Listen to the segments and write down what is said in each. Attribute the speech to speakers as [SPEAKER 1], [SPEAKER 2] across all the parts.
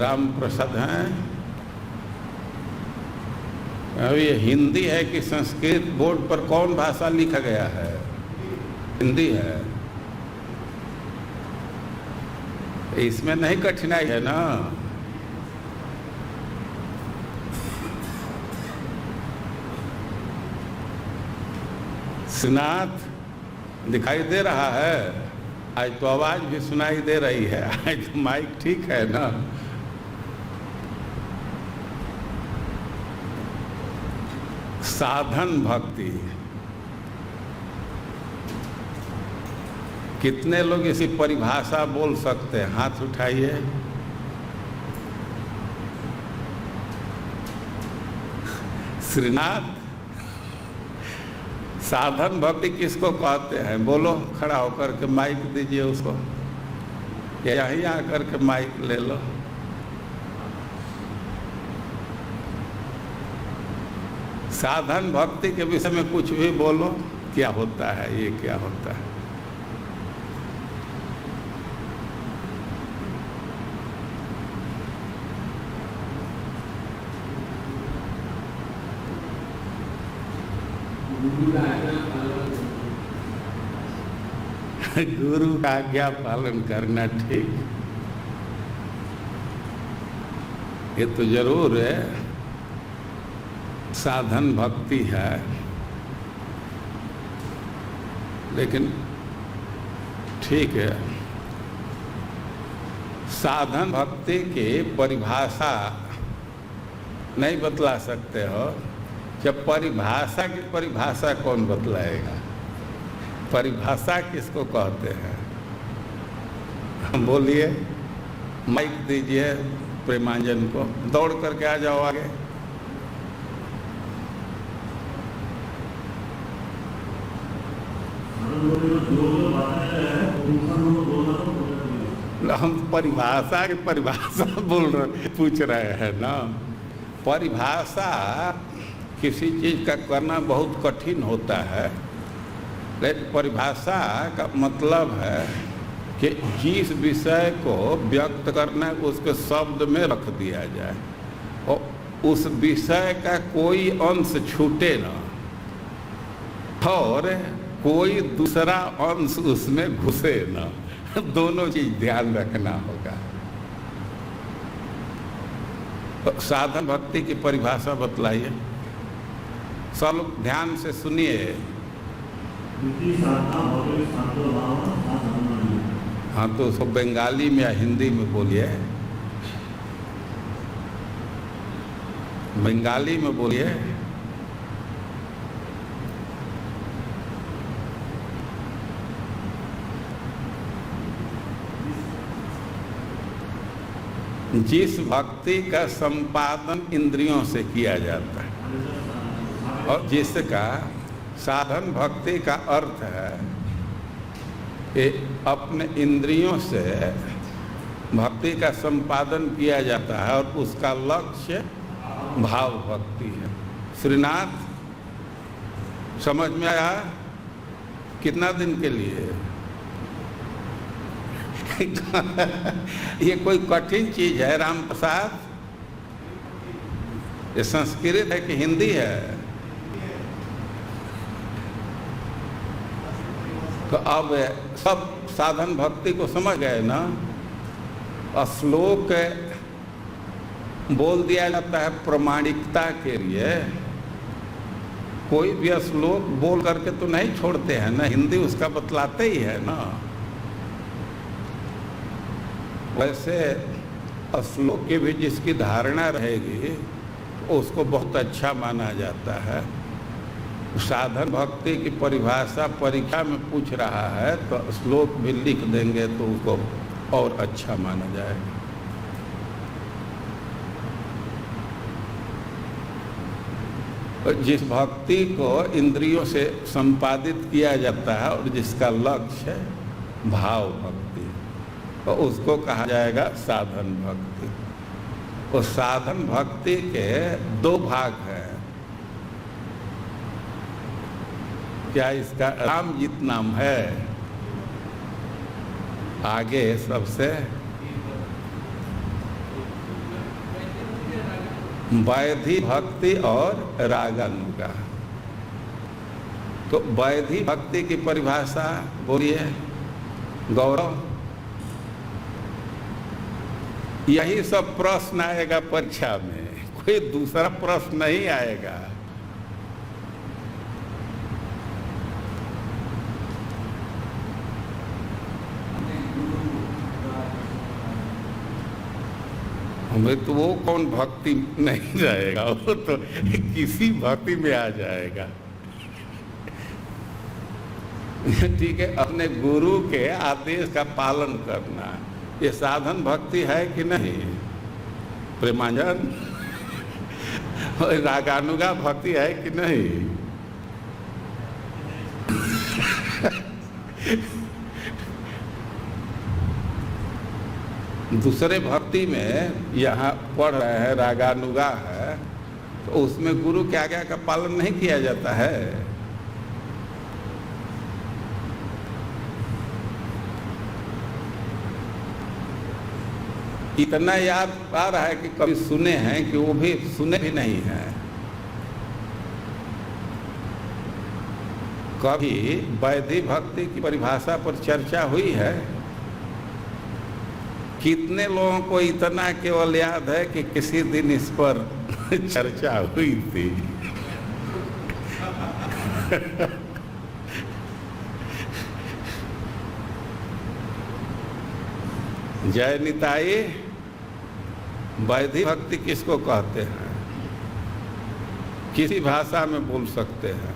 [SPEAKER 1] राम प्रसाद हैं। अब ये हिंदी है कि संस्कृत? बोर्ड पर कौन भाषा लिखा गया है? हिंदी है। इसमें नहीं कठिनाई है ना। श्रीनाथ दिखाई दे रहा है? आज तो आवाज भी सुनाई दे रही है। आज तो माइक ठीक है ना। साधन भक्ति, कितने लोग इसी परिभाषा बोल सकते हैं? हाथ उठाइए। श्रीनाथ, साधन भक्ति किसको कहते हैं? बोलो, खड़ा होकर के माइक दीजिए उसको, यहीं आकर के माइक ले लो। साधन भक्ति के विषय में कुछ भी बोलो। क्या होता है ये? क्या होता है? गुरु का आज्ञा पालन करना, ठीक, ये तो जरूर है। साधन भक्ति है, लेकिन ठीक है, साधन भक्ति की परिभाषा नहीं बतला सकते हो। जब परिभाषा की परिभाषा कौन बतलाएगा? परिभाषा किसको कहते हैं? बोलिए, माइक दीजिए प्रेमांजन को। दौड़ करके आ जाओ आगे। हम परिभाषा की परिभाषा पूछ रहे हैं ना। परिभाषा किसी चीज़ का करना बहुत कठिन होता है, लेकिन परिभाषा का मतलब है कि जिस विषय को व्यक्त करना है उसके शब्द में रख दिया जाए और उस विषय का कोई अंश छूटे ना और कोई दूसरा अंश उसमें घुसे ना। दोनों चीज ध्यान रखना होगा। तो साधन भक्ति की परिभाषा बतलाइए। सब लोग ध्यान से सुनिए। हाँ, तो उसको बंगाली में या हिंदी में बोलिए। बंगाली में बोलिए। जिस भक्ति का संपादन इंद्रियों से किया जाता है और जिसका साधन भक्ति का अर्थ है कि अपने इंद्रियों से भक्ति का संपादन किया जाता है और उसका लक्ष्य भाव भक्ति है। श्रीनाथ, समझ में आया? कितना दिन के लिए? ये कोई कठिन चीज है राम प्रसाद? ये संस्कृत है कि हिंदी है? तो अब सब साधन भक्ति को समझ गए ना। श्लोक बोल दिया जाता है प्रमाणिकता के लिए। कोई भी श्लोक बोल करके तो नहीं छोड़ते हैं ना, हिंदी उसका बतलाते ही है ना। वैसे श्लोक की भी जिसकी धारणा रहेगी उसको बहुत अच्छा माना जाता है। साधन भक्ति की परिभाषा परीक्षा में पूछ रहा है तो श्लोक भी लिख देंगे तो उसको और अच्छा माना जाएगा। जिस भक्ति को इंद्रियों से संपादित किया जाता है और जिसका लक्ष्य भाव भक्ति, तो उसको कहा जाएगा साधन भक्ति। तो साधन भक्ति के दो भाग हैं। क्या इसका रामजीत नाम है? आगे सबसे वैधि भक्ति और रागानुगा। तो वैधि भक्ति की परिभाषा बोलिए गौरव। यही सब प्रश्न आएगा परीक्षा में, कोई दूसरा प्रश्न नहीं आएगा। हमें तो वो कौन भक्ति नहीं जाएगा, वो तो किसी भक्ति में आ जाएगा। ठीक है, अपने गुरु के आदेश का पालन करना, ये साधन भक्ति है कि नहीं? प्रेमांजन, रागानुगा भक्ति है कि नहीं? दूसरे भक्ति में यहाँ पढ़ रहे हैं रागानुगा है, तो उसमें गुरु के आज्ञा का पालन नहीं किया जाता है। इतना याद आ रहा है कि कभी सुने हैं कि वो भी सुने भी नहीं हैं। कभी वैधि भक्ति की परिभाषा पर चर्चा हुई है? कितने लोगों को इतना केवल याद है कि किसी दिन इस पर चर्चा हुई थी? जय निताई, वैधि भक्ति किसको कहते हैं? किसी भाषा में बोल सकते हैं?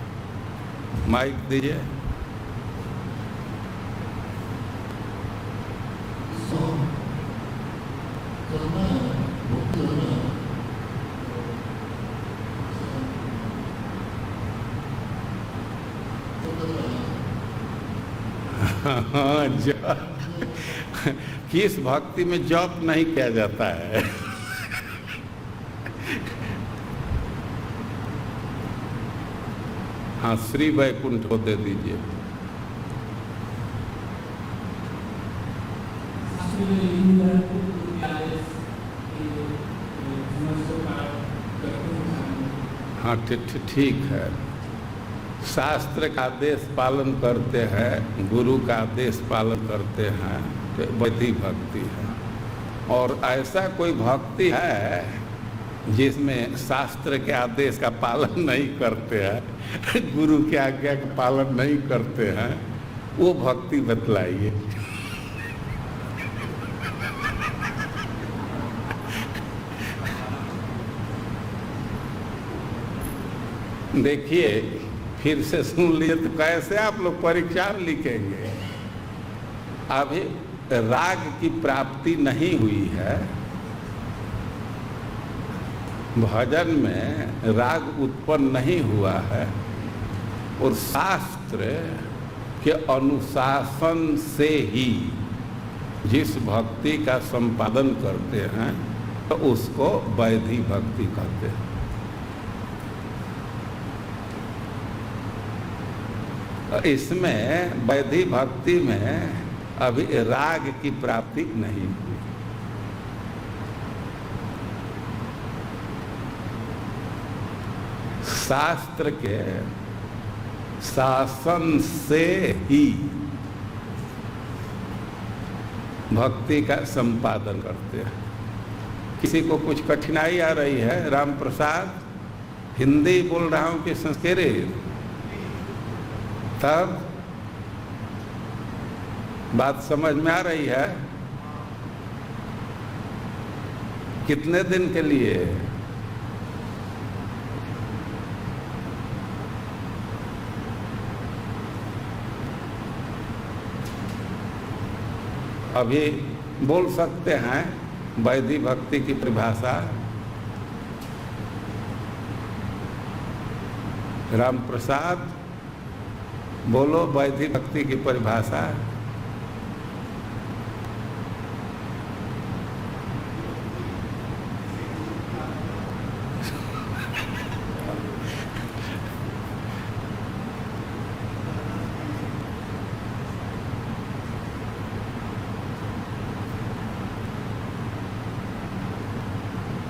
[SPEAKER 1] माइक दीजिए। किस भक्ति में जप नहीं किया जाता है? हाँ, श्री वैकुंठ को दे दीजिए। हाँ, ठीक है। शास्त्र का आदेश पालन करते हैं, गुरु का आदेश पालन करते हैं, तो वैधि भक्ति है। और ऐसा कोई भक्ति है जिसमें शास्त्र के आदेश का पालन नहीं करते हैं, गुरु के आज्ञा का पालन नहीं करते हैं, वो भक्ति बतलाइए। देखिए, फिर से सुन लिए तो कैसे आप लोग परीक्षा लिखेंगे? अभी राग की प्राप्ति नहीं हुई है, भजन में राग उत्पन्न नहीं हुआ है, और शास्त्र के अनुशासन से ही जिस भक्ति का संपादन करते हैं तो उसको वैधि भक्ति कहते हैं। इसमें वैधि भक्ति में अभी राग की प्राप्ति नहीं हुई। शास्त्र के शासन से ही भक्ति का संपादन करते हैं। किसी को कुछ कठिनाई आ रही है? राम प्रसाद, हिंदी बोल रहा हूं कि संस्कृत? तब बात समझ में आ रही है? कितने दिन के लिए? अभी बोल सकते हैं वैधि भक्ति की परिभाषा? राम प्रसाद, बोलो वैधि भक्ति की परिभाषा।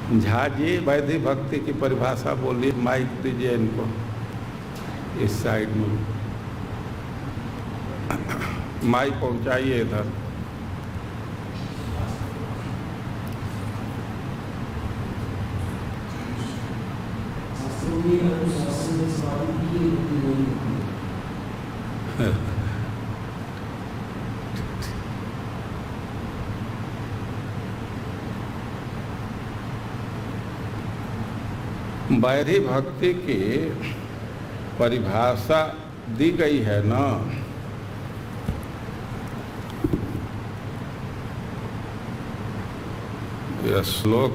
[SPEAKER 1] झा जी वैदिक भक्ति की परिभाषा बोलिए, माइक दीजिए इनको इस साइड में, माइक पहुंचाइए इधर। वैदिक भक्ति की परिभाषा दी गई है ना, यह श्लोक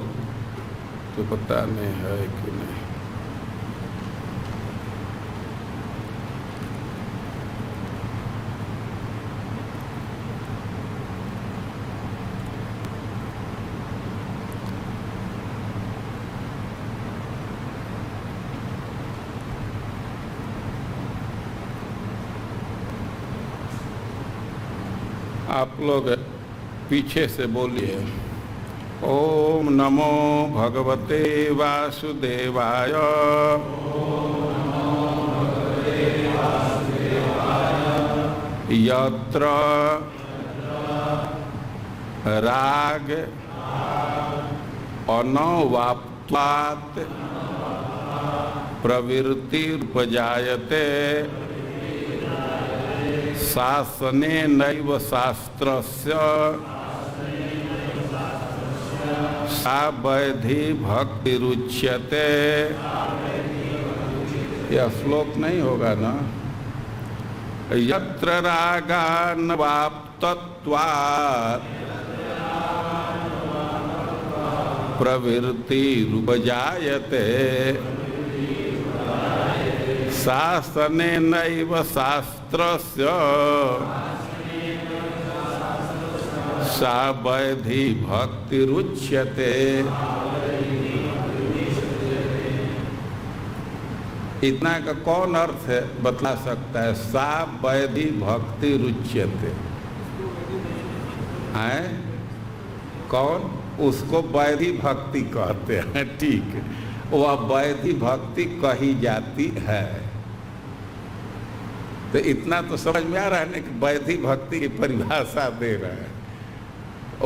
[SPEAKER 1] तो पता नहीं है कि नहीं। आप लोग पीछे से बोलिए, ओम नमो भगवते वासुदेवाय। यत्र राग अनवाप्त्वात् प्रवृत्तिरुपजायते शासने नैव शास्त्रस्य सा वैधि भक्तिरुच्यते। यह श्लोक नहीं होगा ना। यत्र रागान्वाप्तत्वात् प्रवृत्तिरुपजायते शासने नैव शास्त्रस्य सा वैधि भक्तिरुच्यते। इतना का कौन अर्थ है बतला सकता है? सा वैधि भक्तिरुच्यते है कौन? उसको वैधि भक्ति कहते हैं। ठीक है, वह वैधि भक्ति कही जाती है। तो इतना तो समझ में आ रहा है ना कि वैधि भक्ति की परिभाषा दे रहा है।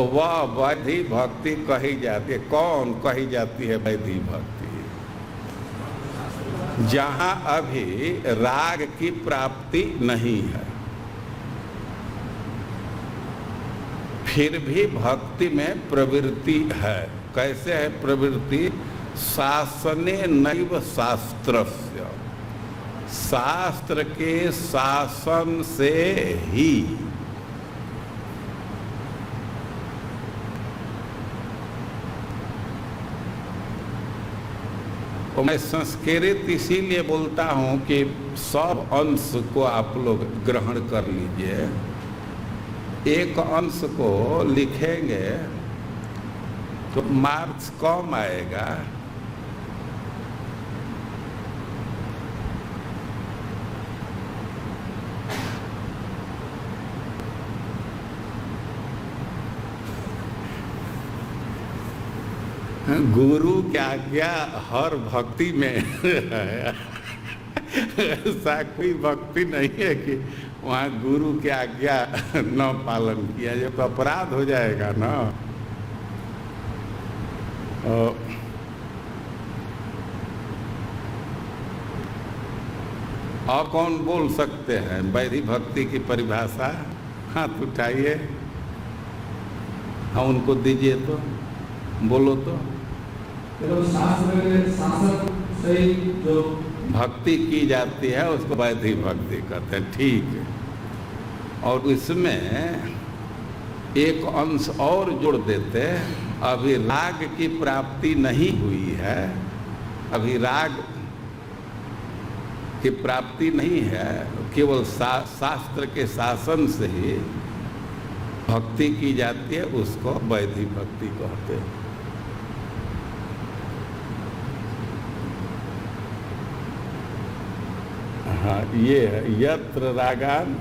[SPEAKER 1] वह वैधि भक्ति कही जाती है। कौन कही जाती है वैधि भक्ति? जहाँ अभी राग की प्राप्ति नहीं है, फिर भी भक्ति में प्रवृत्ति है। कैसे है प्रवृत्ति? शासने नैव शास्त्रस्य, शास्त्र के शासन से ही। तो मैं संस्कृत इसीलिए बोलता हूँ कि सब अंश को आप लोग ग्रहण कर लीजिए। एक अंश को लिखेंगे तो मार्क्स कम आएगा। गुरु की आज्ञा हर भक्ति में है। ऐसा कोई भक्ति नहीं है कि वहाँ गुरु की आज्ञा न पालन किया जाए तो अपराध हो जाएगा ना। और कौन बोल सकते हैं वैधि भक्ति की परिभाषा? हाथ उठाइए, हाँ उनको दीजिए तो बोलो तो।
[SPEAKER 2] शास्त्र के शासन से जो
[SPEAKER 1] भक्ति की जाती है उसको वैधि भक्ति कहते हैं। ठीक है, और इसमें एक अंश और जोड़ देते, अभी राग की प्राप्ति नहीं हुई है, अभी राग की प्राप्ति नहीं है, केवल शास्त्र के शासन से ही भक्ति की जाती है, उसको वैधि भक्ति कहते हैं। हाँ, ये है यत्र रागान,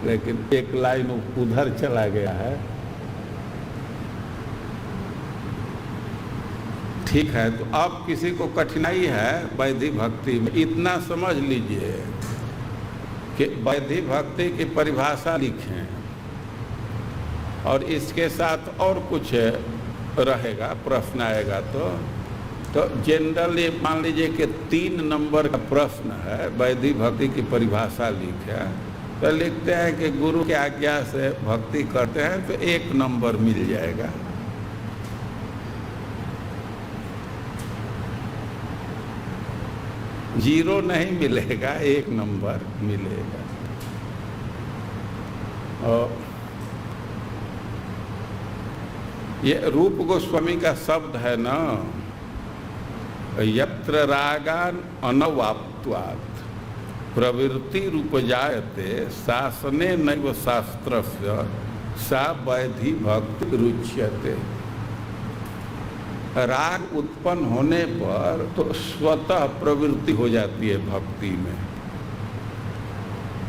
[SPEAKER 1] लेकिन एक लाइन उधर चला गया है। ठीक है, तो अब किसी को कठिनाई है वैदिक भक्ति में, इतना समझ लीजिए कि वैदिक भक्ति की परिभाषा लिखें और इसके साथ और कुछ रहेगा, प्रश्न आएगा तो जनरली मान लीजिए कि 3 नंबर का प्रश्न है, वैदिक भक्ति की परिभाषा लिखे, तो लिखते हैं कि गुरु की आज्ञा से भक्ति करते हैं तो 1 नंबर मिल जाएगा। जीरो नहीं मिलेगा, 1 नंबर मिलेगा। और ये रूप गोस्वामी का शब्द है ना, यत्र रागान अनवाप्त्वात् प्रवृत्ति रूपजायते शासने नैव शास्त्रस्य सा वैधि भक्ति रुच्यते। राग उत्पन्न होने पर तो स्वतः प्रवृत्ति हो जाती है भक्ति में,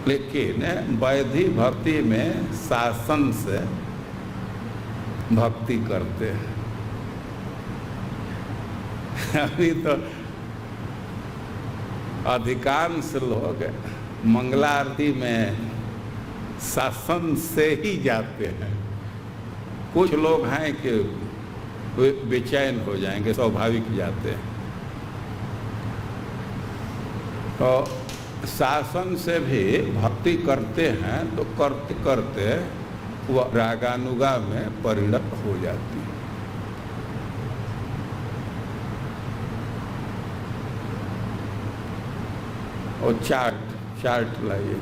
[SPEAKER 1] लेकिन वैधि भक्ति में शासन से भक्ति करते हैं। अभी तो अधिकांश लोग मंगला आरती में शासन से ही जाते हैं। कुछ लोग हैं कि वे बेचैन हो जाएंगे, स्वाभाविक जाते हैं। तो शासन से भी भक्ति करते हैं तो करते करते वह रागानुगा में परिणत हो जाती है। और चार्ट लाइए।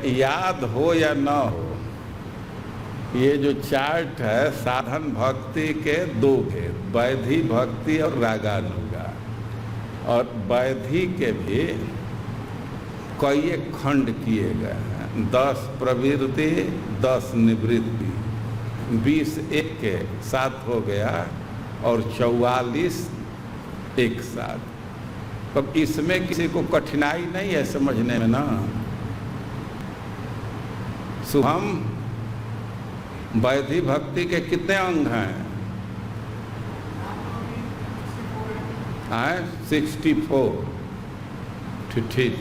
[SPEAKER 1] याद हो या न हो, ये जो चार्ट है साधन भक्ति के 2 भेद, वैधि भक्ति और रागानुगा। और वैधि के भी कई खंड किए गए हैं, 10 प्रवृत्ति 10 निवृत्ति, 20 एक के साथ हो गया और 44 एक साथ। तो इसमें किसी को कठिनाई नहीं है समझने में ना। शुभम, वैधि भक्ति के कितने अंग हैं? 64। ठीक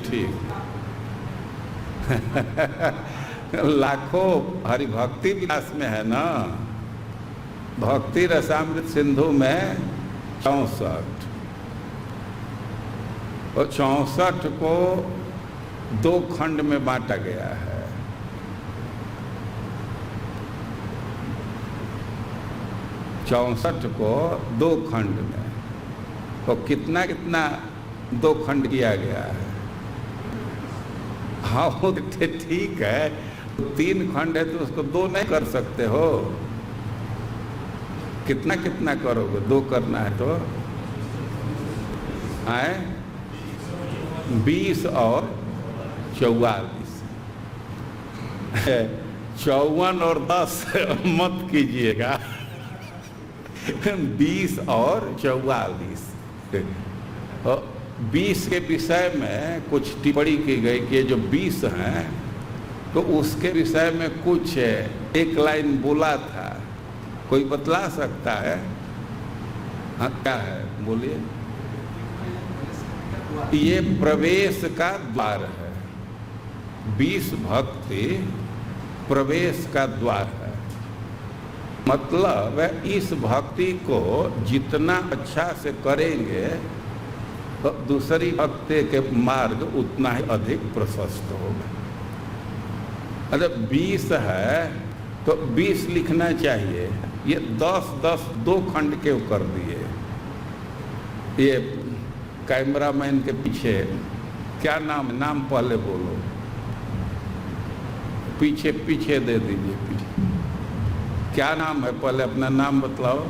[SPEAKER 1] लाखों हरिभक्ति विलास में है ना। भक्ति रसामृत सिंधु में 64, और 64 को 2 खंड में बांटा गया है। चौसठ को 2 खंड में, तो कितना 2 खंड किया गया है। हाँ वो ठीक है, 3 खंड है तो उसको 2 नहीं कर सकते हो। कितना करोगे? 2 करना है तो आए 20 और 44। 54 और 10 मत कीजिएगा। 20 और 44। 20 के विषय में कुछ टिप्पणी की गई कि जो 20 हैं तो उसके विषय में कुछ एक लाइन बोला था, कोई बतला सकता है? हाँ क्या है, बोलिए। ये प्रवेश का द्वार है, 20 भक्ति प्रवेश का द्वार है। मतलब इस भक्ति को जितना अच्छा से करेंगे तो दूसरी भक्ति के मार्ग उतना ही अधिक प्रशस्त होगा। अगर 20 है तो 20 लिखना चाहिए, ये 10 2 खंड क्यों कर दिए? ये कैमरामैन के पीछे क्या नाम पहले बोलो, पीछे दे दीजिए। पीछे क्या नाम है? पहले अपना नाम बतलाओ।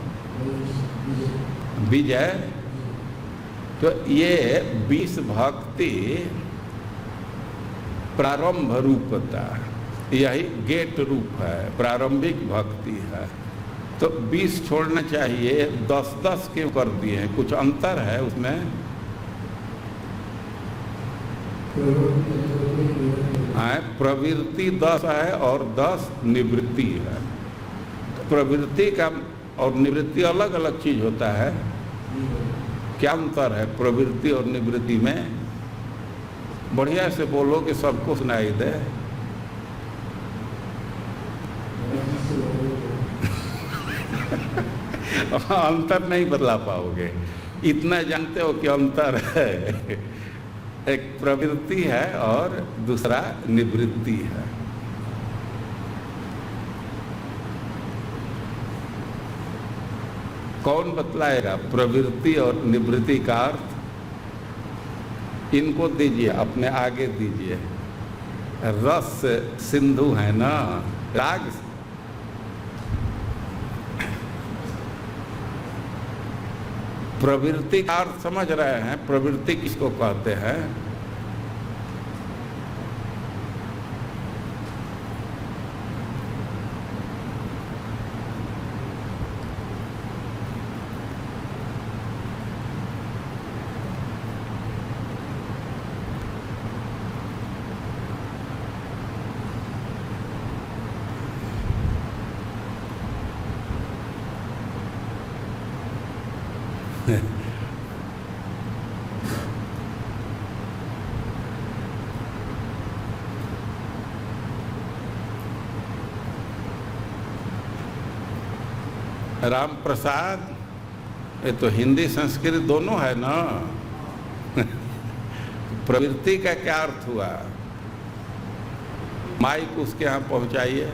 [SPEAKER 1] विजय। तो ये 20 भक्ति प्रारंभ रूपता, यही गेट रूप है, प्रारंभिक भक्ति है। तो 20 छोड़ना चाहिए, 10 क्यों कर दिए हैं? कुछ अंतर है उसमें? प्रवृत्ति 10 है और 10 निवृत्ति है। प्रवृत्ति का और निवृत्ति अलग अलग चीज होता है। क्या अंतर है प्रवृत्ति और निवृत्ति में? बढ़िया से बोलो कि सबको सुनाई दे। अंतर नहीं बदला पाओगे, इतना जानते हो कि अंतर है। एक प्रवृत्ति है और दूसरा निवृत्ति है। कौन बतलाएगा प्रवृत्ति और निवृत्ति का अर्थ? इनको दीजिए, अपने आगे दीजिए। रस सिंधु है ना, राग। प्रवृत्ति का अर्थ समझ रहे हैं? प्रवृत्ति किसको कहते हैं? राम प्रसाद, ये तो हिंदी संस्कृत दोनों है ना। प्रवृत्ति का क्या अर्थ हुआ? माइक उसके यहाँ पहुंचाइए।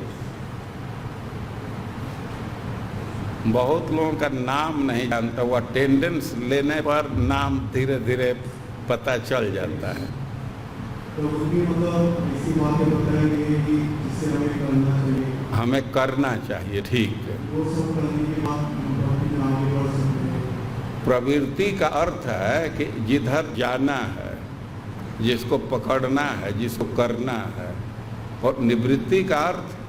[SPEAKER 1] बहुत लोगों का नाम नहीं जानता, वो अटेंडेंस लेने पर नाम धीरे धीरे पता चल जाता है।
[SPEAKER 2] तो मतलब इसी बात पे बताएंगे कि जिससे हमें करना चाहिए,
[SPEAKER 1] हमें करना चाहिए, ठीक है।
[SPEAKER 2] वो सब करने के बाद हम आगे बढ़ सकते हैं।
[SPEAKER 1] प्रवृत्ति का अर्थ है कि जिधर जाना है, जिसको पकड़ना है, जिसको करना है। और निवृत्ति का अर्थ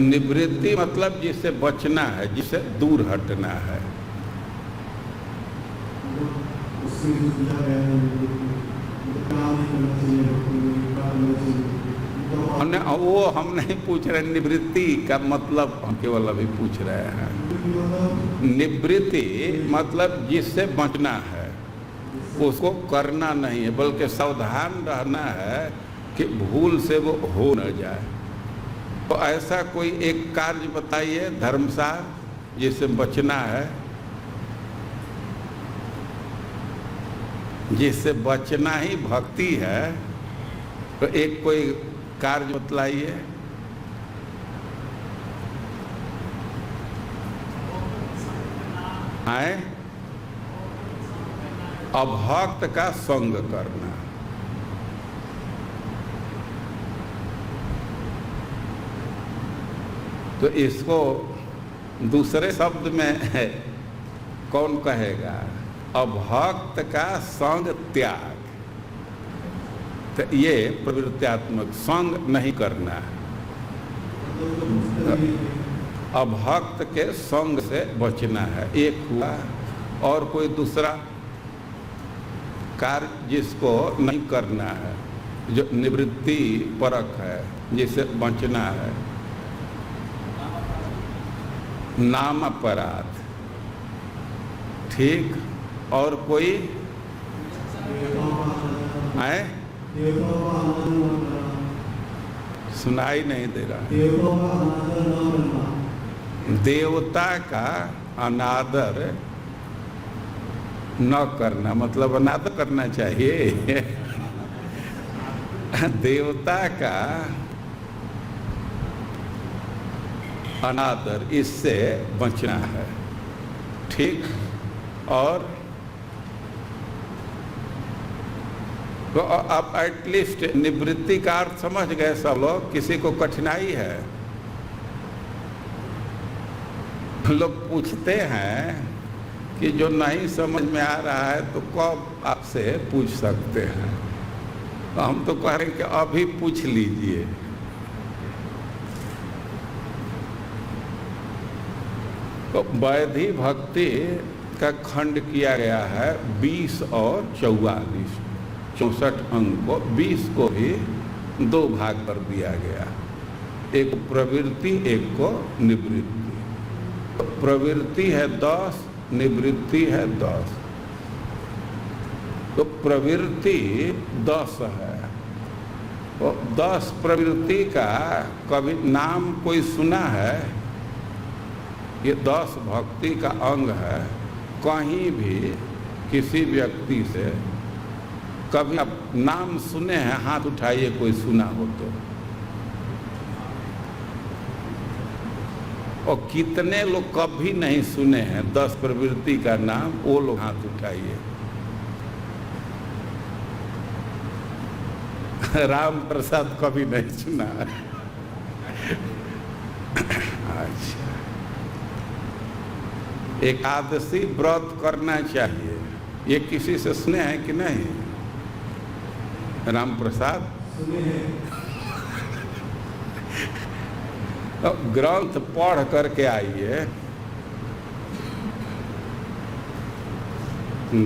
[SPEAKER 1] निवृत्ति मतलब जिससे बचना है, जिससे दूर हटना है। वो हम नहीं पूछ रहे निवृत्ति का मतलब, हम केवल अभी पूछ रहे हैं। निवृत्ति मतलब जिससे बचना है, उसको करना नहीं है, बल्कि सावधान रहना है कि भूल से वो हो न जाए। तो ऐसा कोई एक कार्य बताइए धर्मसार जिससे बचना है, जिससे बचना ही भक्ति है। तो एक कोई कार्य बतलाइए। आए अभक्त का संग करना। तो इसको दूसरे शब्द में कौन कहेगा? अभक्त का संग त्याग। तो ये प्रवृत्त्यात्मक संग नहीं करना है। अभक्त के संग से बचना है। एक हुआ, और कोई दूसरा कार्य जिसको नहीं करना है, जो निवृत्ति परक है, जिससे बचना है। नाम अपराध, ठीक। और कोई है? सुनाई नहीं दे रहा। देवता का अनादर न करना, मतलब अनादर करना चाहिए। देवता का अनादर, इससे बचना है, ठीक। और तो अब एटलीस्ट निवृत्ति का अर्थ समझ गए सब लोग। किसी को कठिनाई है? लोग पूछते हैं कि जो नहीं समझ में आ रहा है तो कब आपसे पूछ सकते हैं। तो हम तो कह रहे हैं कि अभी पूछ लीजिए। तो वैधि भक्ति का खंड किया गया है 20 और 44, 64 अंग को, 20 को भी दो भाग कर दिया गया, एक प्रवृत्ति, एक को निवृत्ति। तो प्रवृत्ति है 10, निवृत्ति है 10। तो प्रवृत्ति 10 है। तो 10 प्रवृत्ति का कभी नाम कोई सुना है? ये 10 भक्ति का अंग है। कहीं भी किसी व्यक्ति से कभी आप नाम सुने हैं? हाथ उठाइए कोई सुना हो तो। और कितने लोग कभी नहीं सुने हैं 10 प्रवृत्ति का नाम? वो लोग हाथ उठाइए। राम प्रसाद कभी नहीं सुना। अच्छा, एकादशी व्रत करना चाहिए, ये किसी से सुने हैं कि नहीं? राम प्रसाद
[SPEAKER 2] सुने हैं।
[SPEAKER 1] तो ग्रंथ पढ़ करके आइए।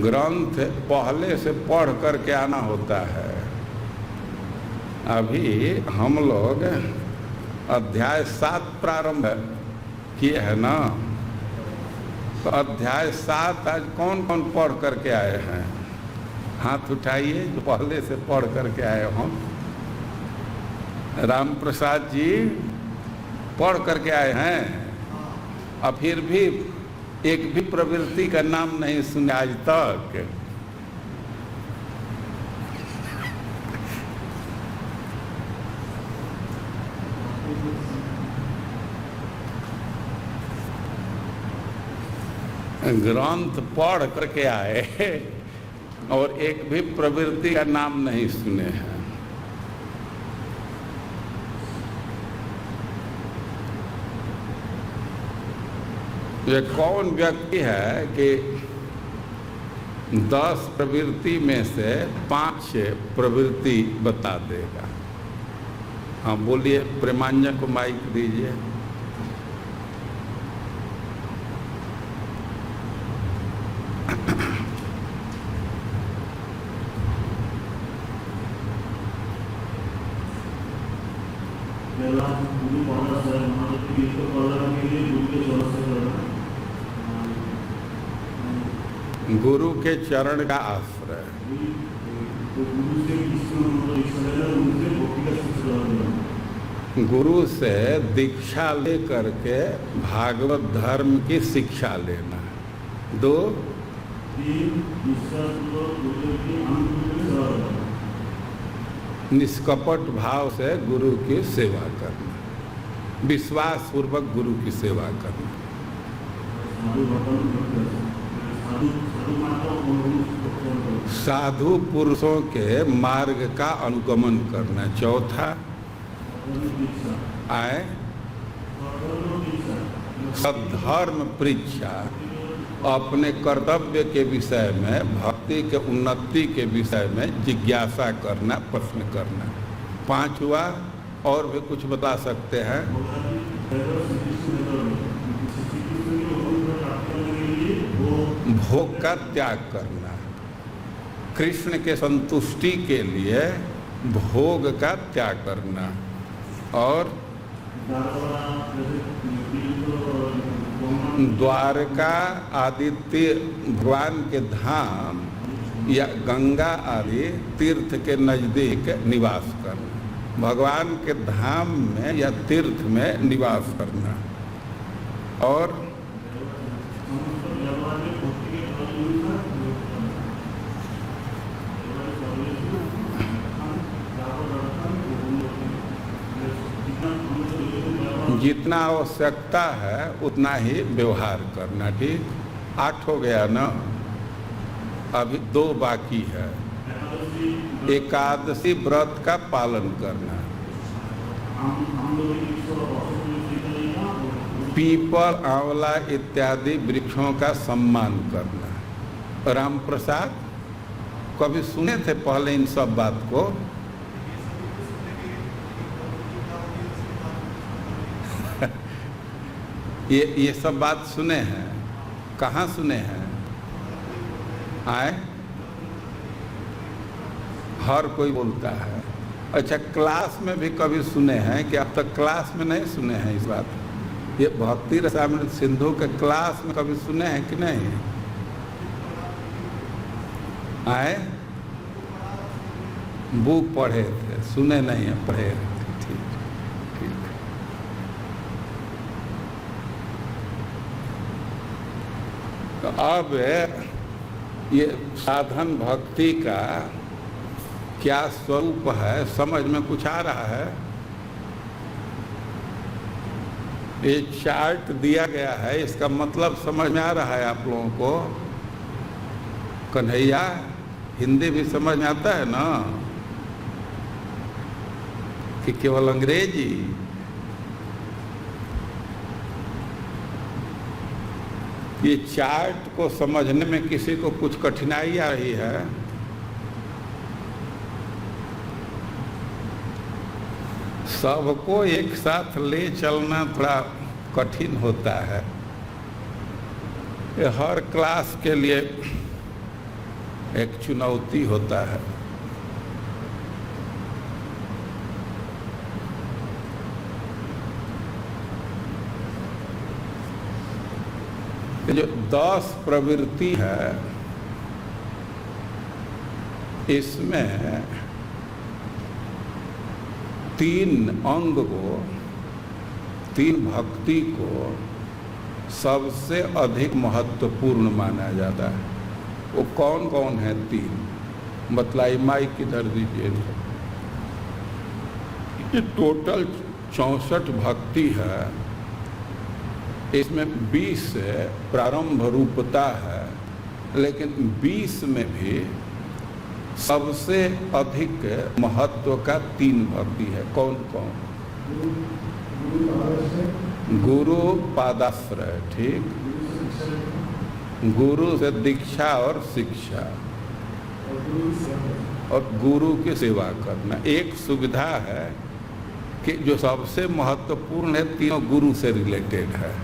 [SPEAKER 1] ग्रंथ पहले से पढ़ करके आना होता है। अभी हम लोग अध्याय 7 प्रारंभ किए हैं ना, तो अध्याय 7 आज कौन कौन पढ़ करके आए हैं? हाथ उठाइए जो पहले से पढ़ करके आए हों। राम प्रसाद जी पढ़ करके आए हैं, और फिर भी एक भी प्रवृत्ति का नाम नहीं सुने आज तक। ग्रंथ पढ़ करके आए और एक भी प्रवृत्ति का नाम नहीं सुने हैं। ये कौन व्यक्ति है कि 10 प्रवृत्ति में से 5-6 प्रवृत्ति बता देगा? हाँ बोलिए, प्रेमांजन को माइक दीजिए। गुरु के चरण का आश्रय। गुरु से दीक्षा ले करके भागवत धर्म की शिक्षा लेना। 2, निष्कपट भाव से गुरु की सेवा करना, विश्वास पूर्वक गुरु की सेवा करना। साधु पुरुषों के मार्ग का अनुगमन करना। 4, आए सद्धर्म परीक्षा, अपने कर्तव्य के विषय में, भक्ति के उन्नति के विषय में जिज्ञासा करना, प्रश्न करना। 5 हुआ। और भी कुछ बता सकते हैं? भोग का त्याग करना, कृष्ण के संतुष्टि के लिए भोग का त्याग करना। और द्वारका आदित्य भगवान के धाम या गंगा आदि तीर्थ के नज़दीक निवास करना, भगवान के धाम में या तीर्थ में निवास करना। और जितना आवश्यकता है उतना ही व्यवहार करना। ठीक, 8 हो गया ना, अभी 2 बाकी है। एकादशी व्रत का पालन करना, पीपल, आंवला इत्यादि वृक्षों का सम्मान करना। राम प्रसाद कभी सुने थे पहले इन सब बात को? ये सब बात सुने हैं? कहाँ सुने हैं? आए हर कोई बोलता है। अच्छा, क्लास में भी कभी सुने हैं कि अब तक क्लास में नहीं सुने हैं इस बात? ये भक्ति रसामृत सिंधु के क्लास में कभी सुने हैं कि नहीं? आए, बुक पढ़े थे, सुने नहीं है, पढ़े थे। ठीक ठीक। तो अब ये साधन भक्ति का क्या स्वरूप है, समझ में कुछ आ रहा है? ये चार्ट दिया गया है, इसका मतलब समझ में आ रहा है आप लोगों को? कन्हैया, हिंदी भी समझ में आता है ना कि केवल अंग्रेजी? ये चार्ट को समझने में किसी को कुछ कठिनाई आ रही है? सबको एक साथ ले चलना थोड़ा कठिन होता है। ये हर क्लास के लिए एक चुनौती होता है। ये जो 10 प्रवृत्ति है, इसमें 3 अंग को, 3 भक्ति को सबसे अधिक महत्वपूर्ण माना जाता है। वो कौन कौन है 3? बतलाई, माइक किधर दीजिए। ये टोटल 64 भक्ति है। इसमें 20 प्रारंभ रूपता है, लेकिन 20 में भी सबसे अधिक महत्व का 3 भक्ति है। कौन कौन? गुरु पादाश्रय, ठीक। गुरु से दीक्षा और शिक्षा, और गुरु की सेवा करना। एक सुविधा है कि जो सबसे महत्वपूर्ण है, तीनों गुरु से रिलेटेड है।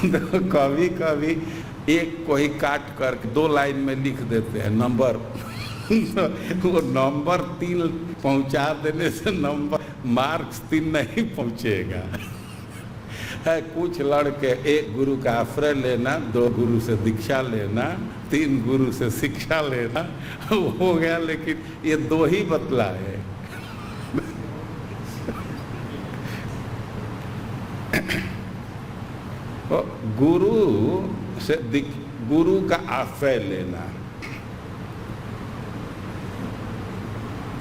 [SPEAKER 1] कभी कभी एक को ही काट कर 2 लाइन में लिख देते हैं नंबर। वो नंबर 3 पहुंचा देने से नंबर मार्क्स 3 नहीं पहुंचेगा। है कुछ लड़के, 1 गुरु का आश्रय लेना, 2 गुरु से दीक्षा लेना, 3 गुरु से शिक्षा लेना, हो गया। लेकिन ये 2 ही बतलाए। गुरु से गुरु का आश्रय लेना,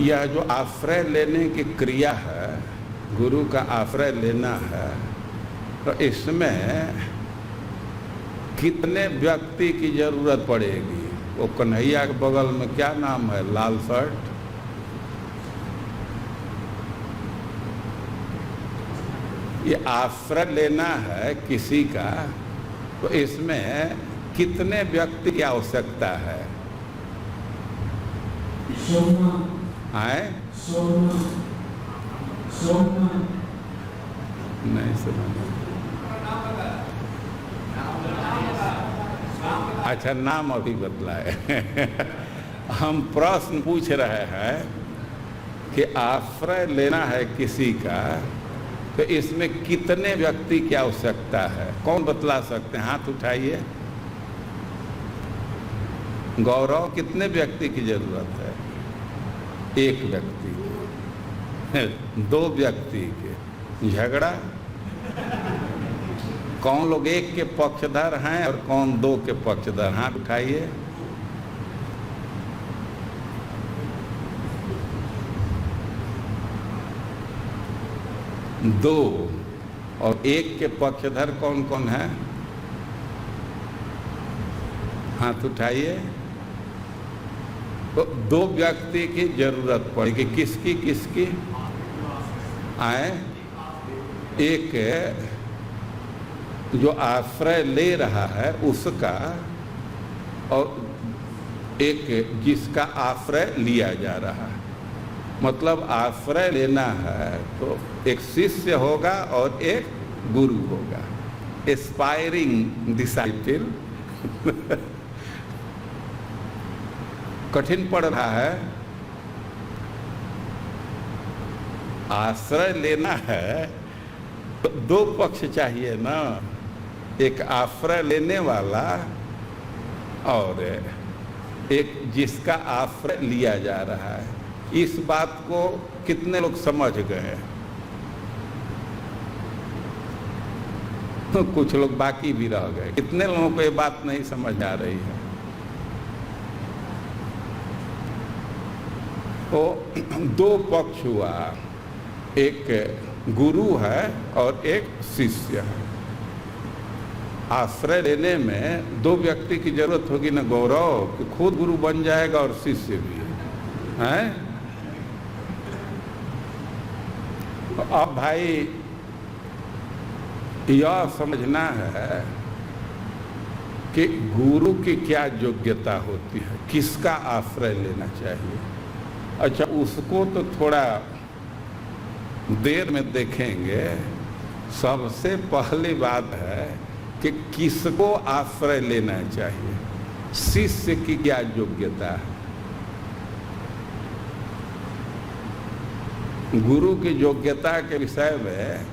[SPEAKER 1] यह जो आश्रय लेने की क्रिया है, गुरु का आश्रय लेना है, तो इसमें कितने व्यक्ति की जरूरत पड़ेगी? वो कन्हैया के बगल में क्या नाम है, लाल शर्ट? ये आश्रय लेना है किसी का, तो इसमें कितने व्यक्ति की आवश्यकता है? आए? नहीं समझ। अच्छा, नाम अभी बतलाए। हम प्रश्न पूछ रहे हैं कि आश्रय लेना है किसी का, तो इसमें कितने व्यक्ति की आवश्यकता है? कौन बतला सकते हैं? हाथ उठाइए। गौरव, कितने व्यक्ति की जरूरत है? 1 व्यक्ति की, 2 व्यक्ति के। झगड़ा? कौन लोग 1 के पक्षधर हैं और कौन 2 के पक्षधर? हाथ उठाइए। दो और 1 के पक्षधर कौन कौन है? हाथ उठाइए। तो 2 व्यक्ति की जरूरत पड़ेगी। किसकी किसकी? आए? एक जो आश्रय ले रहा है उसका, और एक जिसका आश्रय लिया जा रहा है। मतलब आश्रय लेना है तो एक शिष्य होगा और एक गुरु होगा, एस्पायरिंग डिसाइपल। कठिन पड़ रहा है, आश्रय लेना है तो दो पक्ष चाहिए ना, एक आश्रय लेने वाला और एक जिसका आश्रय लिया जा रहा है। इस बात को कितने लोग समझ गए? कुछ लोग बाकी भी रह गए। कितने लोगों को ये बात नहीं समझ आ रही है? तो दो पक्ष हुआ, एक गुरु है और एक शिष्य है। आश्रय लेने में दो व्यक्ति की जरूरत होगी ना गौरव, कि खुद गुरु बन जाएगा और शिष्य भी है। अब भाई यह समझना है कि गुरु की क्या योग्यता होती है, किसका आश्रय लेना चाहिए। अच्छा, उसको तो थोड़ा देर में देखेंगे। सबसे पहली बात है कि किसको आश्रय लेना चाहिए, शिष्य की क्या योग्यता है। गुरु की योग्यता के विषय में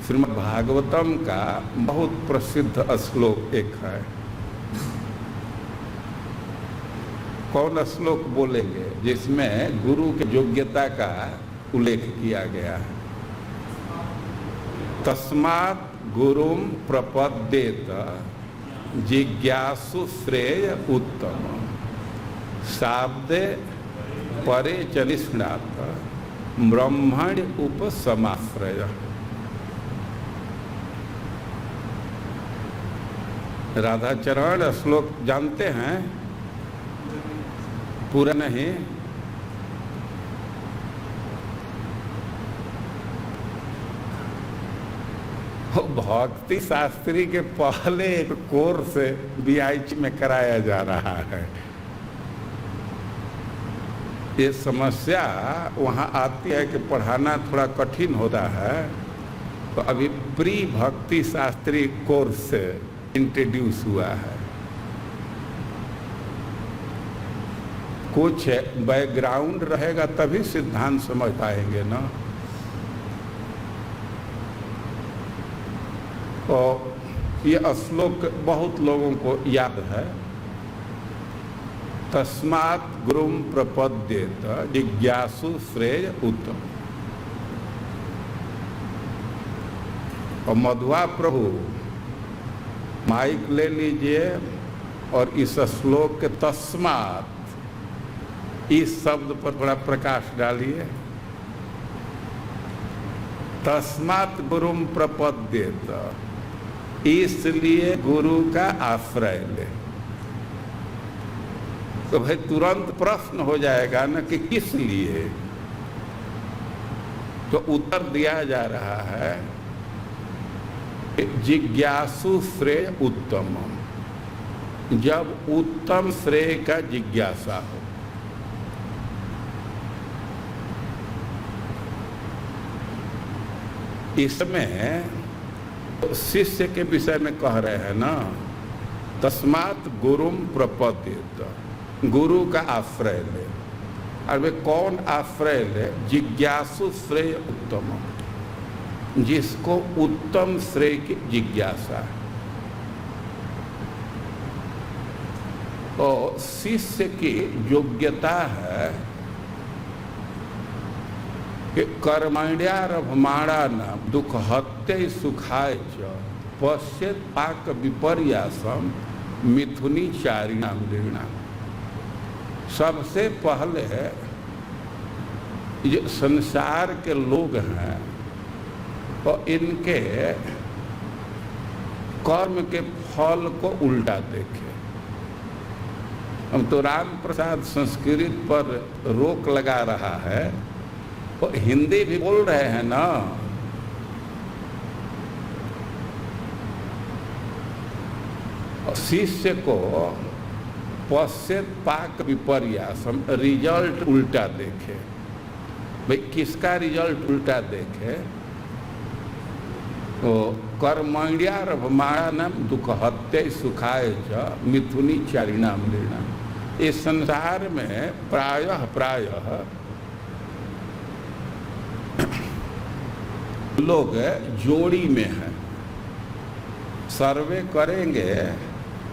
[SPEAKER 1] श्रीमद् भागवतम का बहुत प्रसिद्ध श्लोक एक है। कौन श्लोक बोलेंगे जिसमें गुरु की योग्यता का उल्लेख किया गया है? तस्मात् गुरुम प्रपद्येत जिज्ञासु श्रेय उत्तम शाब्दे परे च निष्णात ब्रह्मण्य उपसमाश्रय। राधाचरण श्लोक जानते हैं? पूरा नहीं? भक्ति शास्त्री के पहले एक कोर्स BIH में कराया जा रहा है। ये समस्या वहाँ आती है कि पढ़ाना थोड़ा कठिन होता है, तो अभी प्री भक्ति शास्त्री कोर्स इंट्रोड्यूस हुआ है। कुछ बैकग्राउंड रहेगा तभी सिद्धांत समझ पाएंगे ना। तो ये श्लोक बहुत लोगों को याद है। तस्मात् गुरुम प्रपद्येत जिज्ञासु श्रेय उत्तम। और मधुआ प्रभु माइक ले लीजिए और इस श्लोक के तस्मात् इस शब्द पर थोड़ा प्रकाश डालिए। तस्मात् गुरुम प्रपद्येत, इसलिए गुरु का आश्रय ले। तो भाई तुरंत प्रश्न हो जाएगा ना कि किस लिए? तो उत्तर दिया जा रहा है जिज्ञासु श्रेय उत्तम, जब उत्तम श्रेय का जिज्ञासा हो। इसमें शिष्य के विषय में कह रहे हैं ना, तस्मात् गुरुम प्रपद्येत, गुरु का आश्रय ले। और वे कौन आश्रय ले? जिज्ञासु श्रेय उत्तम, जिसको उत्तम श्रेय की जिज्ञासा है। और शिष्य की योग्यता है कि कर्मण्यारभमाणानां दुःखहत्यै सुखाय च पश्येत् पाक विपर्यासम मिथुनी चारिणाम लीणाम। सबसे पहले ये संसार के लोग हैं और इनके कर्म के फल को उल्टा देखे। हम तो राम प्रसाद संस्कृत पर रोक लगा रहा है, तो हिंदी भी बोल रहे हैं ना। शिष्य को पश्येत् पाक विपर्यासम, रिजल्ट उल्टा देखे। भाई किसका रिजल्ट उल्टा देखे? तो कर्मण्यारभमाणानां दुःखहत्यै सुखाय च मिथुनी चारिणाम लीणाम। इस संसार में प्रायः लोग जोड़ी में हैं। सर्वे करेंगे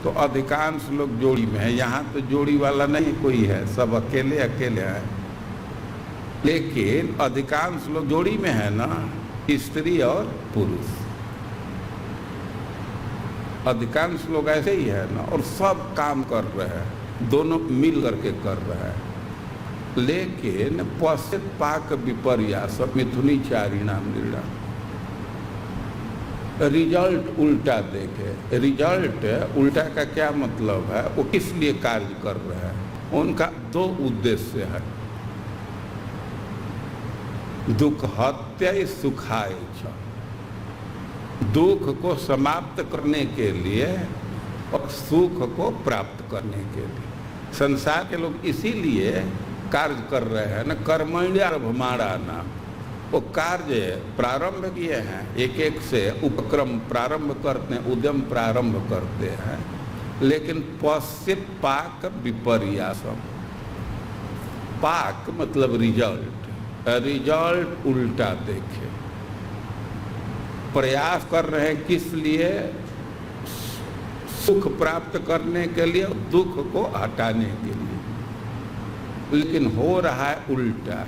[SPEAKER 1] तो अधिकांश लोग जोड़ी में है। यहाँ तो जोड़ी वाला नहीं कोई है, सब अकेले अकेले हैं। लेकिन अधिकांश लोग जोड़ी में है ना, स्त्री और पुरुष। अधिकांश लोग ऐसे ही है ना, और सब काम कर रहे हैं, दोनों मिल करके कर रहे हैं। लेकिन पश्चित पाक विपर्यास मिथुनी चारिणाम निर्णय, रिजल्ट उल्टा देखे। रिजल्ट उल्टा का क्या मतलब है, वो किस लिए कार्य कर रहे हैं। उनका दो उद्देश्य है, दुख हत्या सुखाय च, दुख को समाप्त करने के लिए और सुख को प्राप्त करने के लिए। संसार के लोग इसीलिए कार्य कर रहे हैं न, कर्मण्यारभमाणा नाम। वो कार्य प्रारंभ किए हैं, एक एक से उपक्रम प्रारंभ करते हैं, उद्यम प्रारंभ करते हैं। लेकिन पश्चित पाक विपर्यासम, पाक मतलब रिजल्ट, रिजल्ट उल्टा देखे। प्रयास कर रहे हैं किस लिए, सुख प्राप्त करने के लिए, दुख को हटाने के लिए। लेकिन हो रहा है उल्टा,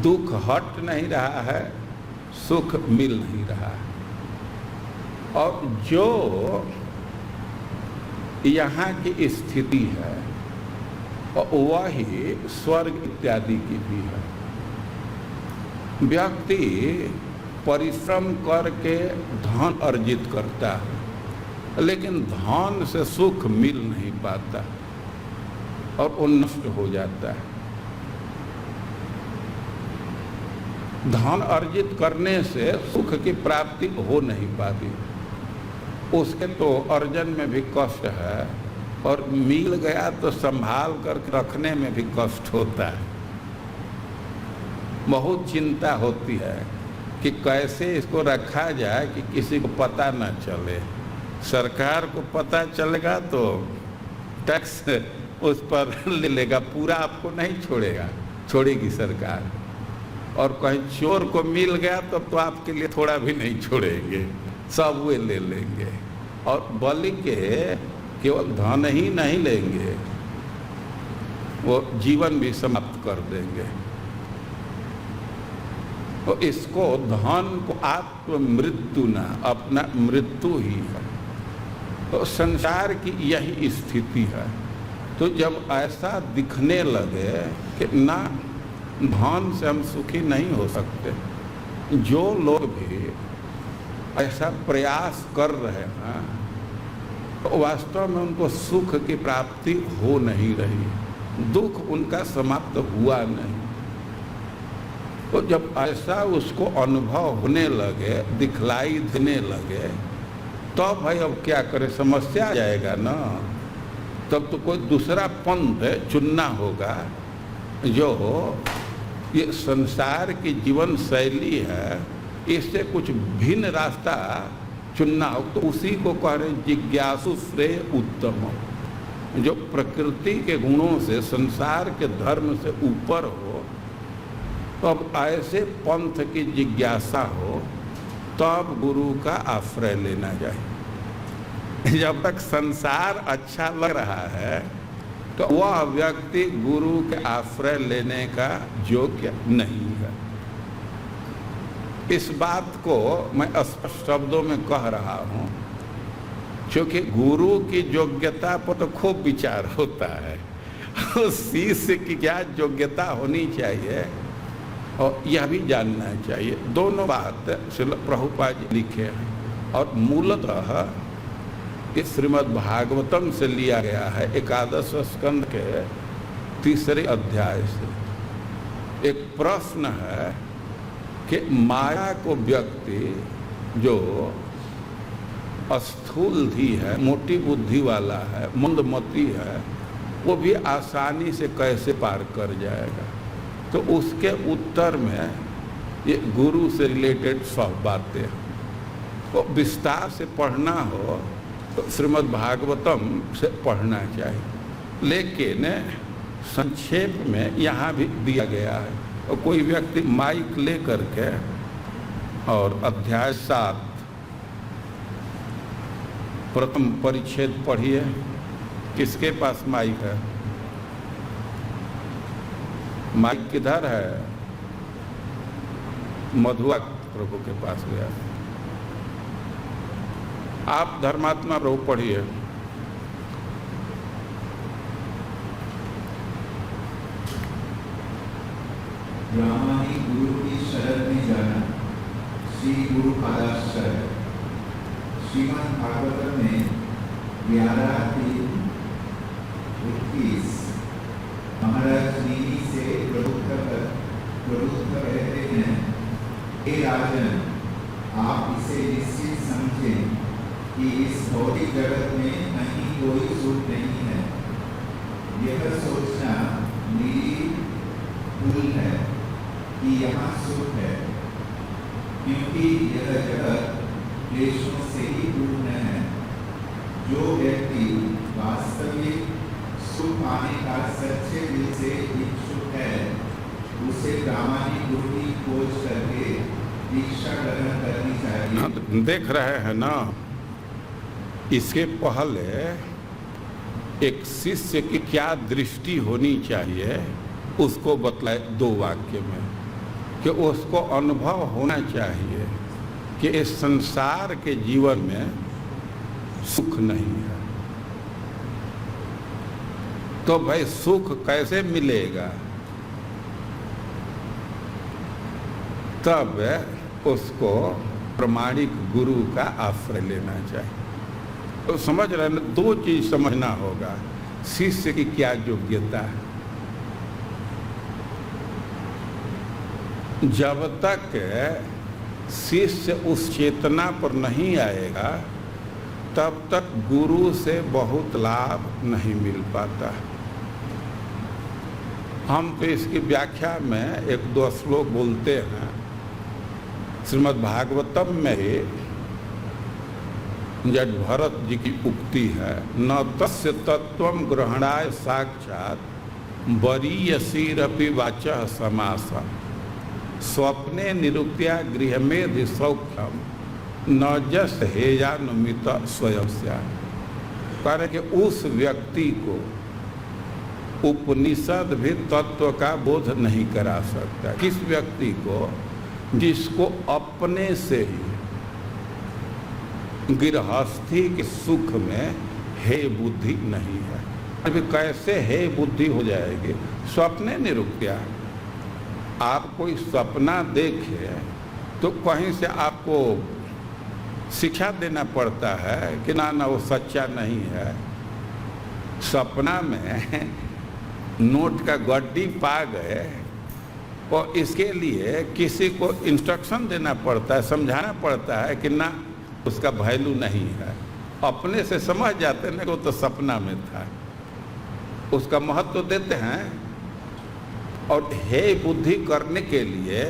[SPEAKER 1] दुख हट नहीं रहा है, सुख मिल नहीं रहा है। और जो यहाँ की स्थिति है वही स्वर्ग इत्यादि की भी है। व्यक्ति परिश्रम करके धन अर्जित करता है, लेकिन धन से सुख मिल नहीं पाता और वो नष्ट हो जाता है। धन अर्जित करने से सुख की प्राप्ति हो नहीं पाती, उसके तो अर्जन में भी कष्ट है, और मिल गया तो संभाल कर रखने में भी कष्ट होता है। बहुत चिंता होती है कि कैसे इसको रखा जाए कि किसी को पता न चले। सरकार को पता चलेगा तो टैक्स उस पर ले लेगा, पूरा आपको नहीं छोड़ेगा, छोड़ेगी सरकार। और कहीं चोर को मिल गया तो आपके लिए थोड़ा भी नहीं छोड़ेंगे, सब वे ले लेंगे। और बलि के केवल धन ही नहीं लेंगे, वो जीवन भी समाप्त कर देंगे। तो इसको धन को आत्म मृत्यु ना, अपना मृत्यु ही है। तो संसार की यही स्थिति है। तो जब ऐसा दिखने लगे कि ना धन से हम सुखी नहीं हो सकते, जो लोग भी ऐसा प्रयास कर रहे हैं तो वास्तव में उनको सुख की प्राप्ति हो नहीं रही, दुख उनका समाप्त हुआ नहीं। तो जब ऐसा उसको अनुभव होने लगे, दिखलाई देने लगे, तो भाई अब क्या करें, समस्या आ जाएगा ना। तब तो कोई दूसरा पंथ चुनना होगा, जो ये संसार की जीवन शैली है, इससे कुछ भिन्न रास्ता चुनना हो। तो उसी को कह रहे जिज्ञासु श्रेय उत्तम, जो प्रकृति के गुणों से, संसार के धर्म से ऊपर हो। तो अब ऐसे पंथ की जिज्ञासा हो तब गुरु का आश्रय लेना चाहिए। जब तक संसार अच्छा लग रहा है तो वह व्यक्ति गुरु के आश्रय लेने का योग्य नहीं है। इस बात को मैं स्पष्ट शब्दों में कह रहा हूँ, क्योंकि गुरु की योग्यता पर तो खूब विचार होता है, शिष्य की क्या योग्यता होनी चाहिए और यह भी जानना चाहिए। दोनों बात श्रील प्रभुपाद जी लिखे हैं, और मूलतः इस श्रीमद् भागवतम से लिया गया है। एकादश स्कंद के 3 अध्याय से एक प्रश्न है कि माया को व्यक्ति जो स्थूल धी है, मोटी बुद्धि वाला है, मंदमती है, वो भी आसानी से कैसे पार कर जाएगा। तो उसके उत्तर में ये गुरु से रिलेटेड सब बातें, तो विस्तार से पढ़ना हो तो श्रीमद् भागवतम से पढ़ना चाहिए। लेकिन संक्षेप में यहाँ भी दिया गया है। और कोई व्यक्ति माइक ले करके और अध्याय 7 प्रथम परिच्छेद पढ़िए। किसके पास माइक है? माइक किधर है? मधुआ प्रभु के पास गया। आप धर्मात्मा प्रभु पढ़िए।
[SPEAKER 3] ब्राह्मणी गुरु की शरण में जाना, श्री गुरु पादाश्रय। श्रीमद् भागवत में 11:21 महाराज नीति से प्रभुत्व कहते हैं, हे राजन, आप इसे निश्चित समझें कि इस भौतिक जगत में कहीं कोई सुख नहीं है। यह सोचना मेरी भूल है कि यहाँ सुख है, क्योंकि यह जगत क्लेशों से ही पूर्ण है। जो व्यक्ति वास्तविक सुख पाने का सच्चे दिल से इच्छुक है, उसे प्रामाणिक गुरु की खोज करके दीक्षा ग्रहण करनी चाहिए।
[SPEAKER 1] देख रहे हैं ना, इसके पहले एक शिष्य की क्या दृष्टि होनी चाहिए उसको बतलाए 2 वाक्य में, कि उसको अनुभव होना चाहिए कि इस संसार के जीवन में सुख नहीं है। तो भाई सुख कैसे मिलेगा? तब उसको प्रमाणिक गुरु का आश्रय लेना चाहिए। तो समझ रहे हैं, 2 चीज समझना होगा। शिष्य की क्या योग्यता है। जब तक शिष्य उस चेतना पर नहीं आएगा, तब तक गुरु से बहुत लाभ नहीं मिल पाता। हम तो इसकी व्याख्या में 1-2 श्लोक बोलते हैं। श्रीमद् भागवतम में ही जब भरत जी की उक्ति है, न तस्य तत्वं ग्रहणाय साक्षात् वरीयसीरपि वाचः समासः स्वप्ने निरुक्त्या गृहमेधि सौख्यम न जस हेयानुमित स्वयं स्यात्। कारण कि उस व्यक्ति को उपनिषद भी तत्व का बोध नहीं करा सकता। किस व्यक्ति को? जिसको अपने से ही गृहस्थी के सुख में हे बुद्धि नहीं है। अभी कैसे हे बुद्धि हो जाएगी? स्वप्ने निरुक्त्या। आप कोई सपना देखे तो कहीं से आपको शिक्षा देना पड़ता है कि ना वो सच्चा नहीं है। सपना में नोट का गड्डी पा गए और इसके लिए किसी को इंस्ट्रक्शन देना पड़ता है, समझाना पड़ता है कि ना उसका वैल्यू नहीं है। अपने से समझ जाते हैं कि वो तो सपना में था, उसका महत्व देते हैं। और हे बुद्धि करने के लिए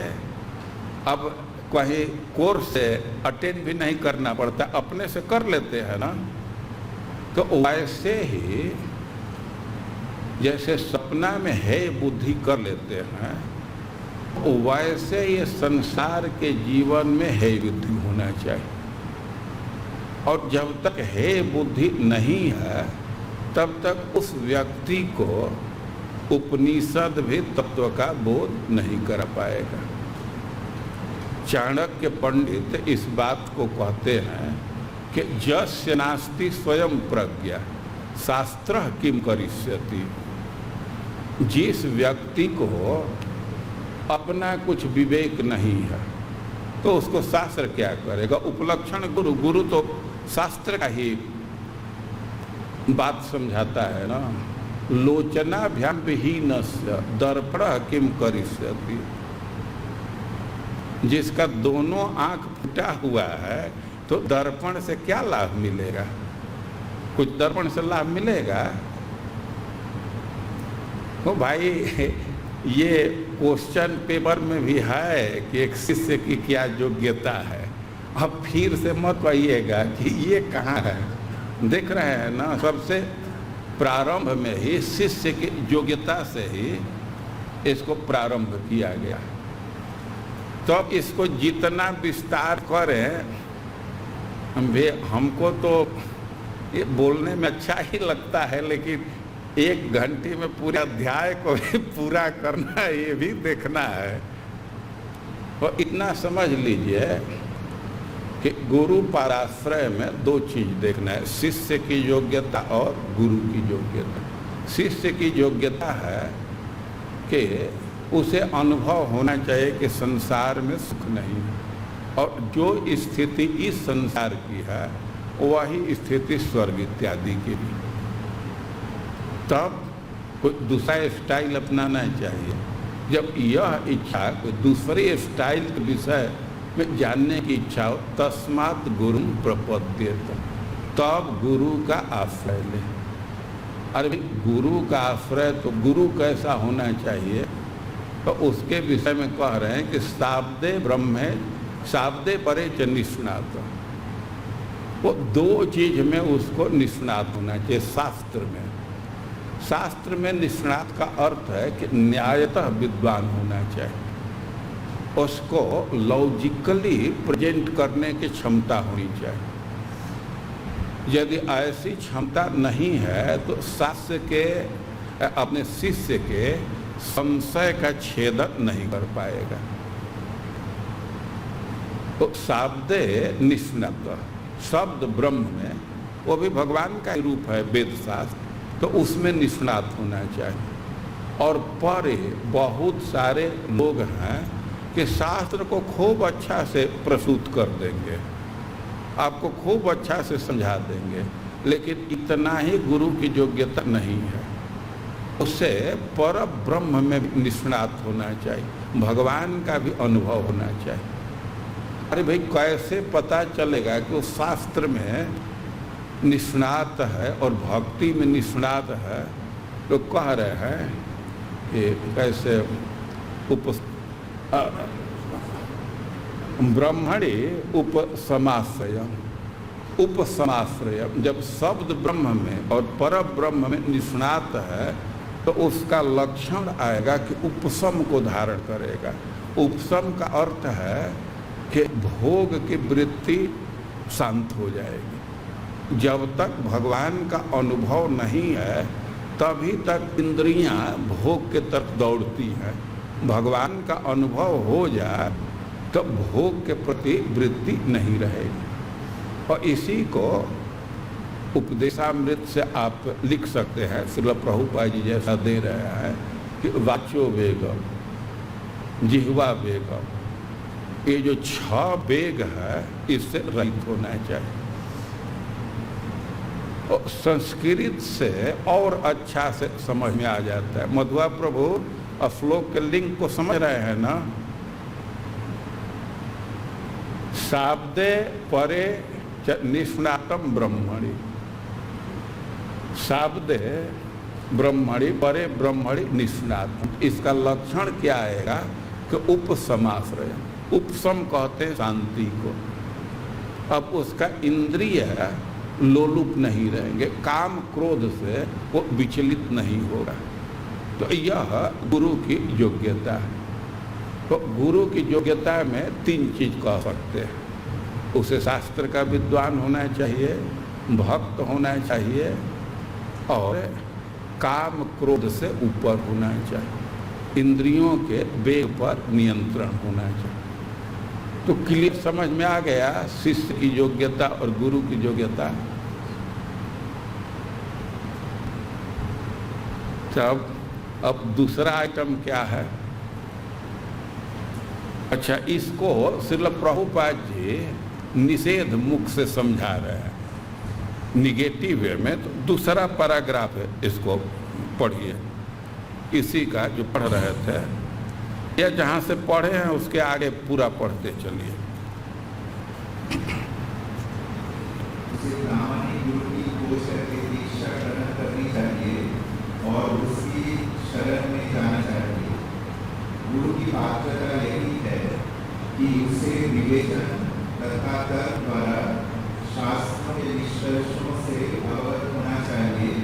[SPEAKER 1] अब कहीं कोर्स से अटेंड भी नहीं करना पड़ता, अपने से कर लेते हैं ना। तो वैसे ही जैसे सपना में हे बुद्धि कर लेते हैं, वैसे ये संसार के जीवन में हे बुद्धि होना चाहिए। और जब तक हे बुद्धि नहीं है, तब तक उस व्यक्ति को उपनिषद भी तत्व का बोध नहीं कर पाएगा। चाणक्य पंडित इस बात को कहते हैं कि यस्य नास्ति स्वयं प्रज्ञा शास्त्रः किम करिष्यति। जिस व्यक्ति को अपना कुछ विवेक नहीं है, तो उसको शास्त्र क्या करेगा? उपलक्षण गुरु, गुरु तो शास्त्र का ही बात समझाता है ना। लोचनाभ्याम विहीनस्य दर्पणः किम करिष्यति। जिसका दोनों आंख फूटा हुआ है, तो दर्पण से क्या लाभ मिलेगा? कुछ दर्पण से लाभ मिलेगा? तो भाई ये क्वेश्चन पेपर में भी है कि एक शिष्य की क्या योग्यता है। अब फिर से मत कहिएगा कि ये कहाँ है। देख रहे हैं ना, सबसे प्रारंभ में ही शिष्य की योग्यता से ही इसको प्रारंभ किया गया। तो इसको जितना विस्तार करें, हमको तो ये बोलने में अच्छा ही लगता है, लेकिन 1 घंटे में पूरे अध्याय को भी पूरा करना है, ये भी देखना है। और इतना समझ लीजिए कि गुरु पाराश्रय में 2 चीज देखना है, शिष्य की योग्यता और गुरु की योग्यता। शिष्य की योग्यता है कि उसे अनुभव होना चाहिए कि संसार में सुख नहीं है, और जो स्थिति इस संसार की है वही स्थिति स्वर्ग इत्यादि की भी। तब कोई दूसरा स्टाइल अपनाना चाहिए। जब यह इच्छा कोई दूसरे स्टाइल के विषय में जानने की इच्छा हो, तस्मात् गुरु प्रपद्येत, तब गुरु का आश्रय ले। अरे गुरु का आश्रय, तो गुरु कैसा होना चाहिए, तो उसके विषय में कह रहे हैं कि शाब्दे ब्रह्मे शाब्दे परे च निष्णात। वो 2 चीज में उसको निष्णात होना चाहिए। शास्त्र में निष्णात का अर्थ है कि न्यायतः विद्वान होना चाहिए, उसको लॉजिकली प्रेजेंट करने की क्षमता होनी चाहिए। यदि ऐसी क्षमता नहीं है तो शास्त्र के अपने शिष्य के संशय का छेदन नहीं कर पाएगा। तो शाब्दे निष्णात, शब्द ब्रह्म में, वो भी भगवान का ही रूप है वेद शास्त्र, तो उसमें निष्णात होना चाहिए। और परे बहुत सारे लोग हैं कि शास्त्र को खूब अच्छा से प्रस्तुत कर देंगे, आपको खूब अच्छा से समझा देंगे, लेकिन इतना ही गुरु की योग्यता नहीं है। उससे पर ब्रह्म में निष्णात होना चाहिए, भगवान का भी अनुभव होना चाहिए। अरे भाई, कैसे पता चलेगा कि वो शास्त्र में निष्णात है और भक्ति में निष्णात है? तो कह रहे हैं कि कैसे ब्रह्मणि उपसमाश्रय, जब शब्द ब्रह्म में और पर ब्रह्म में निष्णात है तो उसका लक्षण आएगा कि उपशम को धारण करेगा। उपशम का अर्थ है कि भोग की वृत्ति शांत हो जाएगी। जब तक भगवान का अनुभव नहीं है तभी तक इंद्रियां भोग के तरफ दौड़ती हैं। भगवान का अनुभव हो जाए तो भोग के प्रति वृत्ति नहीं रहेगी। और इसी को उपदेशामृत से आप लिख सकते हैं, श्रील प्रभुपाद जी जैसा दे रहे हैं कि वाचो वेगम, जिह्वा वेगम, ये जो 6 वेग है इससे रहित होना चाहिए। और संस्कृत से और अच्छा से समझ में आ जाता है। मधुआ प्रभु श्लोक के लिंग को समझ रहे हैं ना? शाब्दे परे निष्णातम ब्रह्मणि, शाब्दे ब्रह्मणि परे ब्रह्मणि निष्णात। इसका लक्षण क्या आएगा कि उपसमाश्रय, उपशम कहते हैं शांति को। अब उसका इंद्रिय लोलुप नहीं रहेंगे, काम क्रोध से वो विचलित नहीं होगा। तो यह गुरु की योग्यता है। तो गुरु की योग्यता में 3 चीज कह सकते हैं। उसे शास्त्र का विद्वान होना चाहिए, भक्त होना चाहिए, और काम क्रोध से ऊपर होना चाहिए, इंद्रियों के वेग पर नियंत्रण होना चाहिए। तो क्लियर समझ में आ गया शिष्य की योग्यता और गुरु की योग्यता। तब अब दूसरा आइटम क्या है? अच्छा, इसको श्रील प्रभुपाद जी निषेध मुख से समझा रहे हैं, निगेटिव वे में। तो दूसरा पैराग्राफ है, इसको पढ़िए, इसी का जो पढ़ रहे थे, या जहाँ से पढ़े हैं उसके आगे पूरा पढ़ते चलिए।
[SPEAKER 3] गुरु की खोज करके दीक्षा ग्रहण करनी चाहिए और उसकी शरण में जाना चाहिए। गुरु की पात्रता यही है कि उसे विवेचन तथा तर्क द्वारा शास्त्रों के निष्कर्षों से अवगत होना चाहिए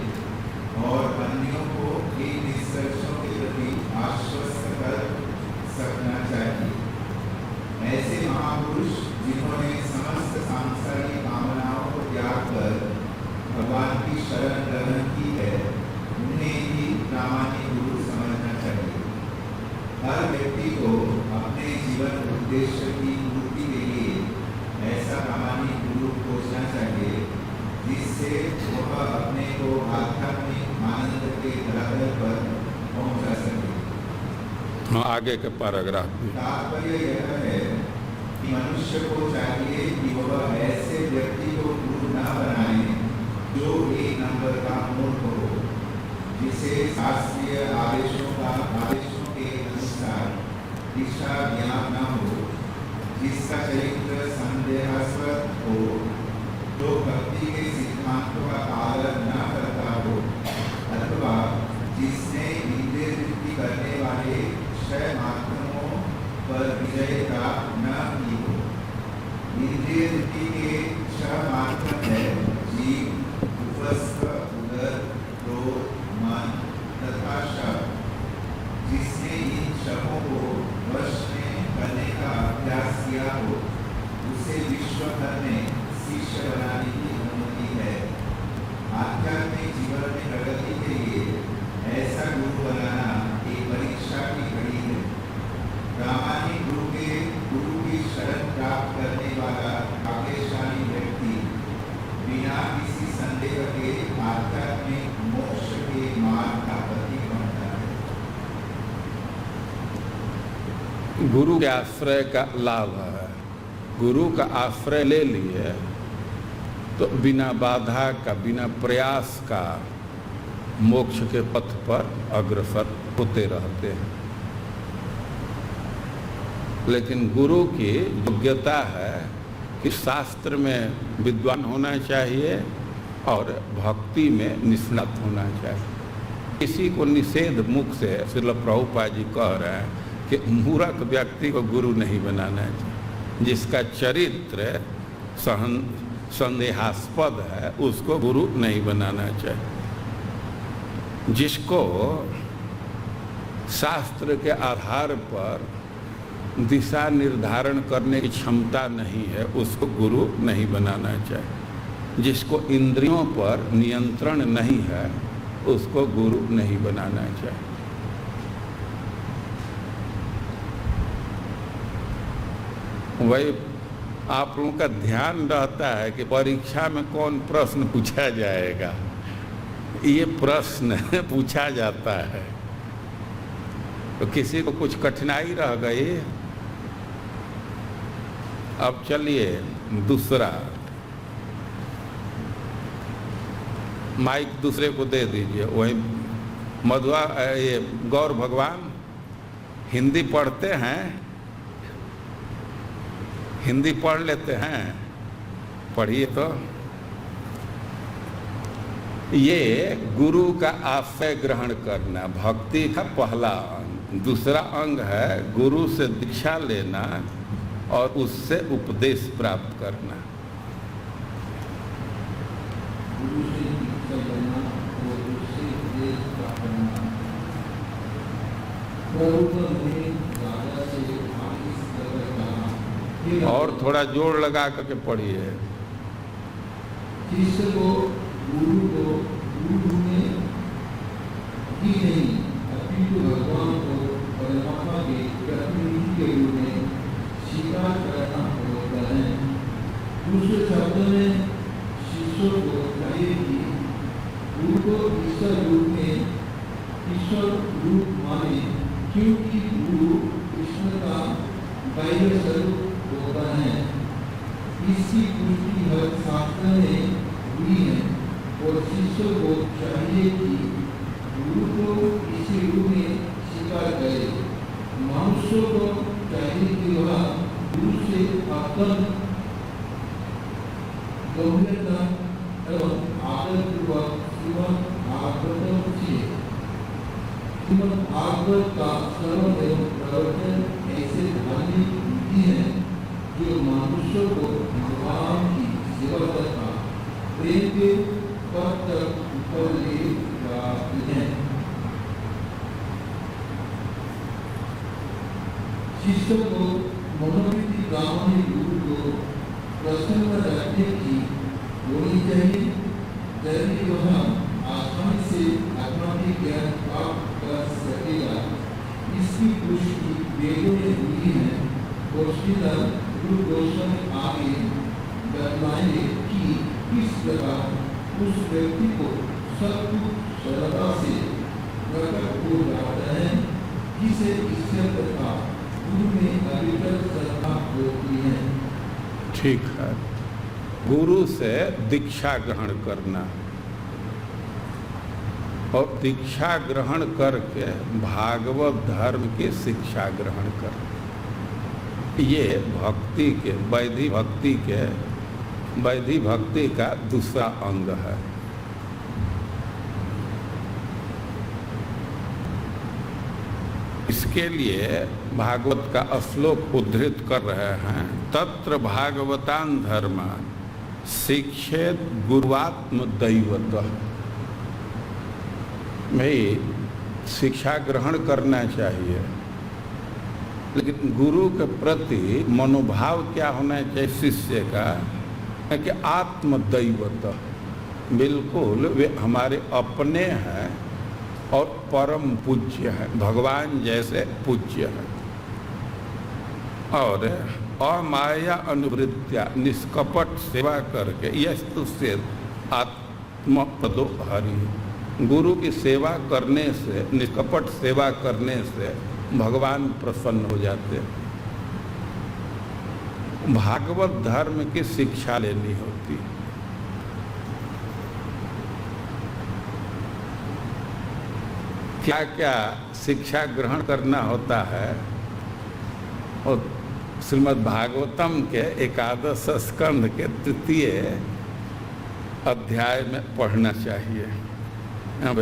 [SPEAKER 3] उद्देश्य की पूर्ति के लिए ऐसा प्रामाणिक गुरु खोजना चाहिए जिससे वह अपने को आध्यात्मिक आनंद के धरातल पर पहुंचा सके।
[SPEAKER 1] हाँ, आगे के पैराग्राफ में
[SPEAKER 3] तात्पर्य यह है कि मनुष्य को चाहिए कि वह ऐसे व्यक्ति को गुरु न बनाए जो एक नंबर का मूर्ख हो, जिसे शास्त्रीय आदेशों के अनुसार दिशा ज्ञान न हो, जिसका चरित्र संदेहास्पद हो, जो भक्ति के सिद्धांतों का पालन न करता हो, अथवा जिसने इंद्रिय तृप्ति करने वाले क्षय माध्यमों पर विजयता न की हो। इंद्रिय तृप्ति के क्षय माध्यम है जीव, उपस्थ, उदर, क्रोध, मन तथा शब्द। जिसने इन शब्दों को वश में करने का अभ्यास किया हो, उसे विश्व भर में शिष्य बनाने की अनुमति है। आध्यात्मिक जीवन में प्रगति के लिए ऐसा गुरु बनाना एक परीक्षा की घड़ी है। प्रामाणिक गुरु की शरण प्राप्त करने वाला भाग्यशाली व्यक्ति बिना किसी संदेह के आध्यात्मिक मोक्ष के मार्ग का प्रतीक बनता है।
[SPEAKER 1] गुरु के आश्रय का लाभ है। गुरु का आश्रय ले लिए तो बिना बाधा का, बिना प्रयास का मोक्ष के पथ पर अग्रसर होते रहते हैं। लेकिन गुरु की योग्यता है कि शास्त्र में विद्वान होना चाहिए और भक्ति में निष्णात होना चाहिए। इसी को निषेध मुख से श्रील प्रभुपाद जी कह रहे हैं कि मूर्ख व्यक्ति को गुरु नहीं बनाना चाहिए। जिसका चरित्र संदेहास्पद है उसको गुरु नहीं बनाना चाहिए। जिसको शास्त्र के आधार पर दिशा निर्धारण करने की क्षमता नहीं है उसको गुरु नहीं बनाना चाहिए। जिसको इंद्रियों पर नियंत्रण नहीं है उसको गुरु नहीं बनाना चाहिए। वही आप लोगों का ध्यान रहता है कि परीक्षा में कौन प्रश्न पूछा जाएगा, ये प्रश्न पूछा जाता है। तो किसी को कुछ कठिनाई रह गई। अब चलिए दूसरा माइक दूसरे को दे दीजिए। वही ये गौर भगवान हिंदी पढ़ते हैं, हिंदी पढ़ लेते हैं, पढ़िए तो। ये गुरु का आश्रय ग्रहण करना भक्ति का पहला अंग। दूसरा अंग है गुरु से दीक्षा लेना और उससे उपदेश प्राप्त करना।
[SPEAKER 4] गुरु से दीक्षा लेना और उससे उपदेश प्राप्त करना।
[SPEAKER 1] और थोड़ा जोर लगा करके पढ़िए।
[SPEAKER 4] शिष्य को गुरु में ही नहीं अपितु भगवान को परमात्मा के प्रतिनिधि के रूप में स्वीकार करना होता है। दूसरे शब्दों में शिष्यों को चाहिए कि गुरु को ईश्वर रूप माने, क्योंकि गुरु कृष्ण का बाह्य स्वरूप होता है। इसकी पुष्टि हर शास्त्र में हुई है और शिष्य को चाहिए कि गुरु को इसी रूप में स्वीकार करे। मनुष्य को चाहिए कि वह गुरु से अपन गंभीरता एवं आदरपूर्वक श्रीमद् भागवत श्रीमद् भागवत का श्रवण एवं प्रवचन ऐसे धार्मिक विधि है जो मनुष्य को भगवान की सेवा तथा प्रेम के पथ तक ऊपर ले जाती है। शिष्य को मनोवृत्ति ब्राह्मणी गुरु को प्रसन्न रखने की होनी चाहिए, यदि वह आसानी से आत्मात्मिक ज्ञान प्राप्त कर सकेगा। इसकी पुष्टि वेदों में हुई है। गोष्ठीधर गुरु गोस्वामी आगे बतलाएंगे कि किस प्रकार उस व्यक्ति को सब कुछ सरलता से प्रकट हो जाता है जिसे ईश्वर तथा गुरु में अविचल श्रद्धा होती है।
[SPEAKER 1] ठीक है। गुरु से दीक्षा ग्रहण करना और दीक्षा ग्रहण करके भागवत धर्म की शिक्षा ग्रहण करना, ये भक्ति के वैधि भक्ति का दूसरा अंग है। इसके लिए भागवत का श्लोक उद्धृत कर रहे हैं, तत्र भागवतान धर्मान शिक्षेत गुरुआत्म दैवतः। भाई शिक्षा ग्रहण करना चाहिए, लेकिन गुरु के प्रति मनोभाव क्या होना चाहिए शिष्य का, कि आत्मदैवत, बिल्कुल वे हमारे अपने हैं और परम पूज्य है, भगवान जैसे पूज्य है। और अमाया अनुवृत्तिया निष्कपट सेवा करके यस्तु से आत्मपदो हरि, गुरु की सेवा करने से, निष्कपट सेवा करने से भगवान प्रसन्न हो जाते हैं। भागवत धर्म की शिक्षा लेनी होती, क्या क्या शिक्षा ग्रहण करना होता है, और श्रीमद् भागवतम के एकादश स्कंध के तृतीय अध्याय में पढ़ना चाहिए। अब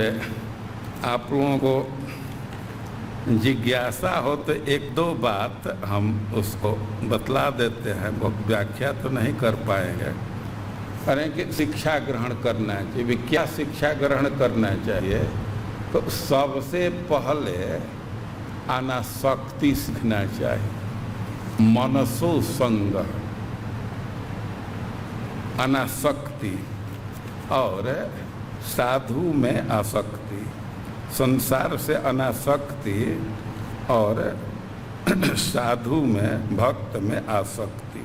[SPEAKER 1] आप लोगों को जिज्ञासा हो तो एक दो बात हम उसको बतला देते हैं, बहुत व्याख्या तो नहीं कर पाएंगे। करें कि शिक्षा ग्रहण करना चाहिए, क्या शिक्षा ग्रहण करना चाहिए, तो सबसे पहले अनासक्ति सीखना चाहिए। मनसो संग, अनासक्ति, और साधु में आसक्ति, संसार से अनासक्ति और साधु में, भक्त में आसक्ति,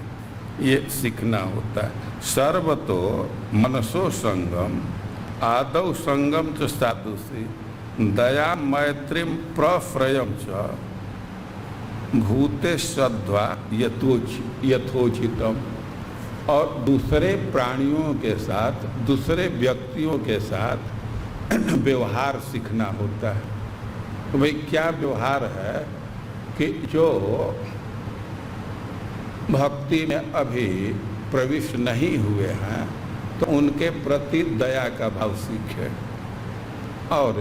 [SPEAKER 1] ये सीखना होता है। सर्वतो मनसो संगम आदौ संगम च साधुषी दया मैत्रीम प्रफ्रयम च भूते श्रद्धा यथोचितम। और दूसरे प्राणियों के साथ, दूसरे व्यक्तियों के साथ व्यवहार सीखना होता है। तो भाई क्या व्यवहार है कि जो भक्ति में अभी प्रविष्ट नहीं हुए हैं तो उनके प्रति दया का भाव सीखे, और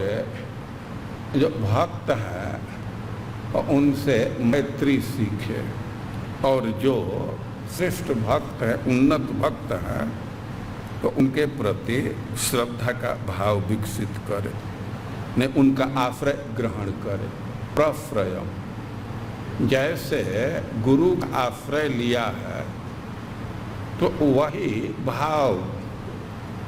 [SPEAKER 1] जो भक्त है उनसे मैत्री सीखे, और जो श्रेष्ठ भक्त है, उन्नत भक्त है, तो उनके प्रति श्रद्धा का भाव विकसित करे, ने उनका आश्रय ग्रहण करे। प्रफ्रयम, जैसे गुरु का आश्रय लिया है तो वही भाव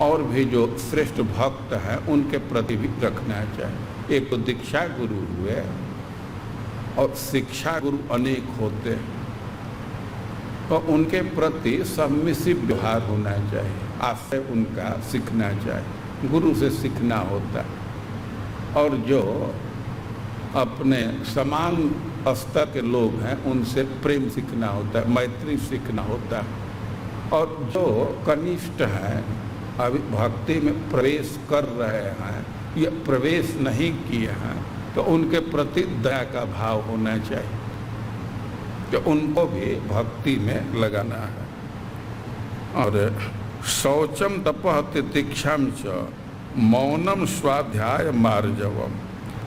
[SPEAKER 1] और भी जो श्रेष्ठ भक्त हैं उनके प्रति भी रखना चाहिए। एक तो दीक्षा गुरु हुए और शिक्षा गुरु अनेक होते हैं, तो उनके प्रति सम्मिश्र व्यवहार होना चाहिए, आश्रय उनका सीखना चाहिए, गुरु से सीखना होता है। और जो अपने समान स्तर के लोग हैं उनसे प्रेम सीखना होता है, मैत्री सीखना होता है। और जो कनिष्ठ हैं, अभी भक्ति में प्रवेश कर रहे हैं या प्रवेश नहीं किए हैं, तो उनके प्रति दया का भाव होना चाहिए, कि उनको भी भक्ति में लगाना है। और शौचम तपः तितिक्षाम च मौनम स्वाध्याय मार्जवम।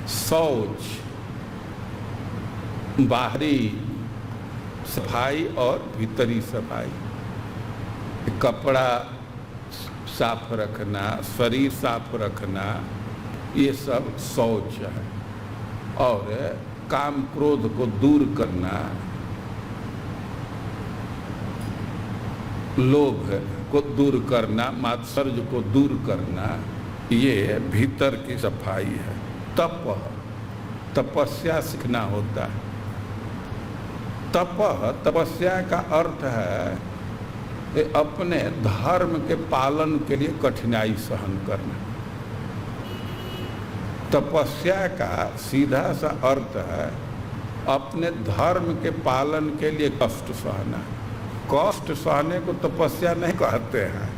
[SPEAKER 1] शौच बाहरी सफाई और भीतरी सफाई, कपड़ा साफ रखना, शरीर साफ रखना, ये सब शौच है। और काम क्रोध को दूर करना, लोभ को दूर करना, मात्सर्य को दूर करना, ये भीतर की सफाई है। तप, तपस्या सीखना होता है। तपस्या का अर्थ है कि अपने धर्म के पालन के लिए कठिनाई सहन करना। तपस्या का सीधा सा अर्थ है अपने धर्म के पालन के लिए कष्ट सहना। कष्ट सहने को तपस्या नहीं कहते हैं।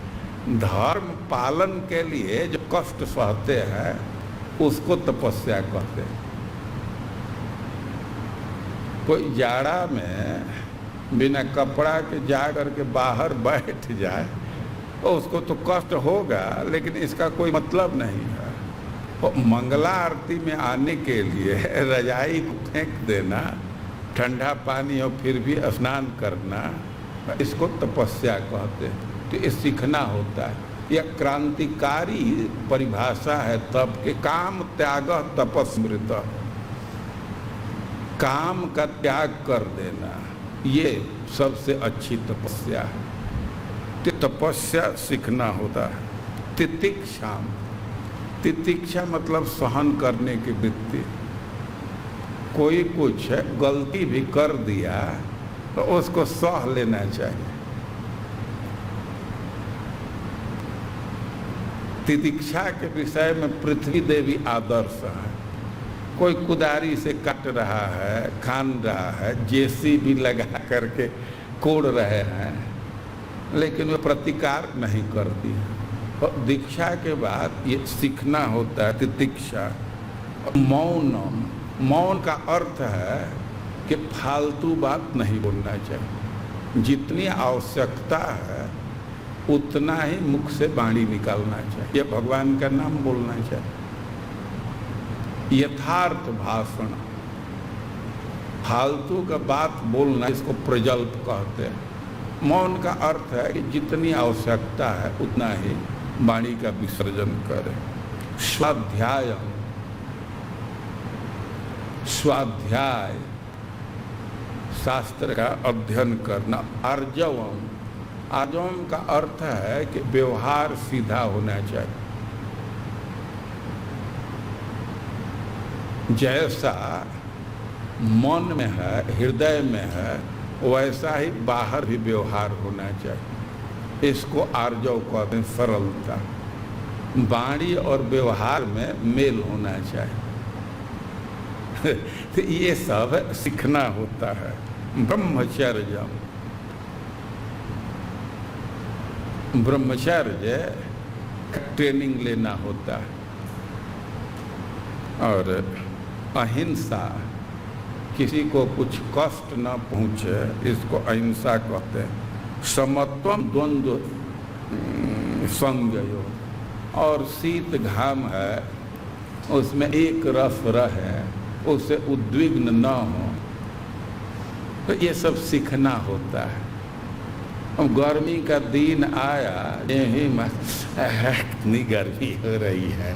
[SPEAKER 1] धर्म पालन के लिए जो कष्ट सहते हैं उसको तपस्या कहते हैं। कोई जाड़ा में बिना कपड़ा के जा कर के बाहर बैठ जाए तो उसको तो कष्ट होगा, लेकिन इसका कोई मतलब नहीं है। तो मंगला आरती में आने के लिए रजाई को फेंक देना, ठंडा पानी और फिर भी स्नान करना, इसको तपस्या कहते हैं। तो ये सीखना होता है। यह क्रांतिकारी परिभाषा है तप के। काम त्याग तपस्मृत, काम का त्याग कर देना, ये सबसे अच्छी तपस्या है। तो तपस्या सीखना होता है। तितिक्षा, तितिक्षा मतलब सहन करने की वृत्ति। कोई कुछ गलती भी कर दिया तो उसको सह लेना चाहिए। तितिक्षा के विषय में पृथ्वी देवी आदर्श है। कोई कुदारी से काट रहा है, खान रहा है, जेसीबी लगा करके कोड़ रहे हैं, लेकिन वो प्रतिकार नहीं करती है। और दीक्षा के बाद ये सीखना होता है तितिक्षा। मौन, मौन का अर्थ है कि फालतू बात नहीं बोलना चाहिए। जितनी आवश्यकता है उतना ही मुख से वाणी निकालना चाहिए। भगवान का नाम बोलना चाहिए। यथार्थ भाषण, फालतू का बात बोलना, इसको प्रजल्प कहते हैं। मौन का अर्थ है कि जितनी आवश्यकता है उतना ही वाणी का विसर्जन करें। स्वाध्याय, स्वाध्याय शास्त्र का अध्ययन करना। आर्जवम, आर्जवम का अर्थ है कि व्यवहार सीधा होना चाहिए। जैसा मन में है, हृदय में है, वैसा ही बाहर भी व्यवहार होना चाहिए। इसको आर्जव कहते हैं, सरलता। वाणी और व्यवहार में मेल होना चाहिए। तो ये सब सीखना होता है। ब्रह्मचर्य, ब्रह्मचर्य का ट्रेनिंग लेना होता है। और अहिंसा, किसी को कुछ कष्ट न पहुँचे, इसको अहिंसा कहते हैं। समत्वम द्वंद्व संययो, और शीत घाम है उसमें एक रस रहे, उससे उद्विग्न न हो। तो ये सब सीखना होता है। अब गर्मी का दिन आया, यही इतनी गर्मी हो रही है,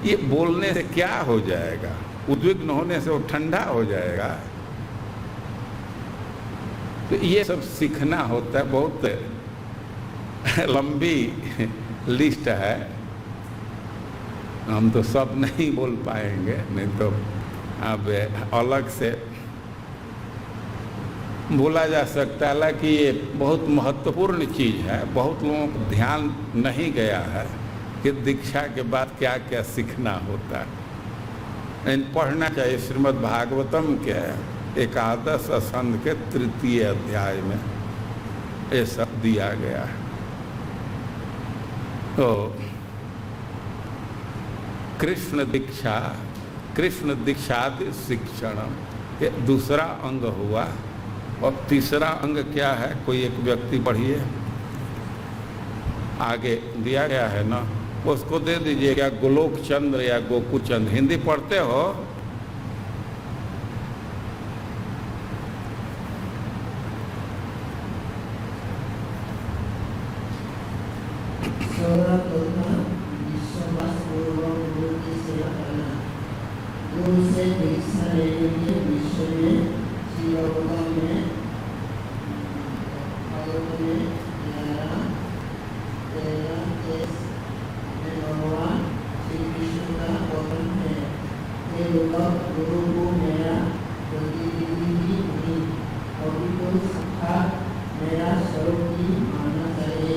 [SPEAKER 1] ये बोलने से क्या हो जाएगा? उद्विग्न होने से वो ठंडा हो जाएगा। तो ये सब सीखना होता है। बहुत लंबी लिस्ट है, हम तो सब नहीं बोल पाएंगे, नहीं तो अब अलग से बोला जा सकता है। हालांकि ये बहुत महत्वपूर्ण चीज़ है। बहुत लोगों को ध्यान नहीं गया है कि दीक्षा के बाद क्या क्या सीखना होता है। पढ़ना चाहिए। श्रीमद् भागवतम के एकादश स्कंद के 3 अध्याय में ये सब दिया गया है। तो कृष्ण दीक्षा, कृष्ण दीक्षादि शिक्षण, ये दूसरा अंग हुआ। और तीसरा अंग क्या है? कोई एक व्यक्ति पढ़िए, आगे दिया गया है ना, उसको दे दीजिएगा। गोलोक चंद्र या गोकुल चंद्र, हिंदी पढ़ते हो?
[SPEAKER 5] गुरु से दीक्षा लेने के विषय में श्रीलोका में भगवान श्री कृष्ण का वचन है, ये लोग गुरु को मेरा प्रतिनिधि नहीं हॉबी को साक्षात मेरा स्वरूप ही मानना चाहिए।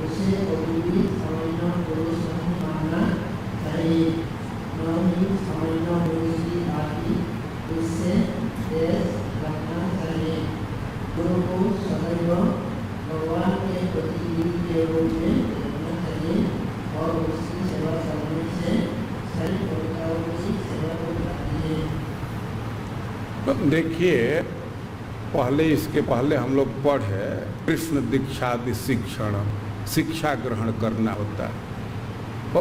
[SPEAKER 5] उसे कभी भी सामान्य पुरुष नहीं मानना चाहिए, न ही सामान्य पुरुष की आदि उससे देश रखना चाहिए। गुरु को सदैव भगवान के प्रतिनिधि के रूप में देखना चाहिए और उसकी सेवा करने से सारी प्रकार की सेवा हो जाती है।
[SPEAKER 1] तो देखिए, पहले इसके पहले हम लोग पढ़े कृष्ण दीक्षादि शिक्षण, शिक्षा ग्रहण करना होता है। तो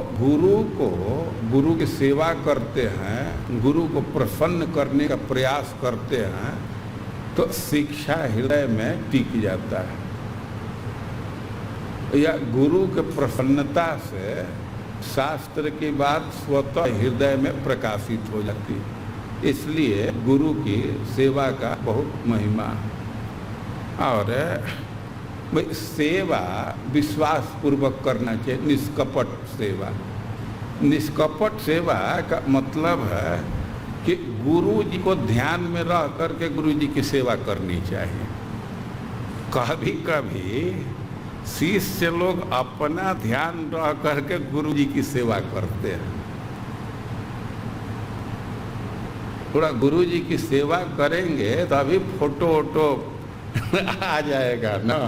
[SPEAKER 1] गुरु की सेवा करते हैं, गुरु को प्रसन्न करने का प्रयास करते हैं, तो शिक्षा हृदय में टिक जाता है, या गुरु के प्रसन्नता से शास्त्र की बात स्वतः हृदय में प्रकाशित हो जाती है। इसलिए गुरु की सेवा का बहुत महिमा। और सेवा विश्वास पूर्वक करना चाहिए, निष्कपट सेवा। निष्कपट सेवा का मतलब है कि गुरु जी को ध्यान में रह करके गुरु जी की सेवा करनी चाहिए। कभी कभी शिष्य लोग अपना ध्यान रह करके गुरु जी की सेवा करते हैं। थोड़ा गुरु जी की सेवा करेंगे तभी फोटो वोटो आ जाएगा ना,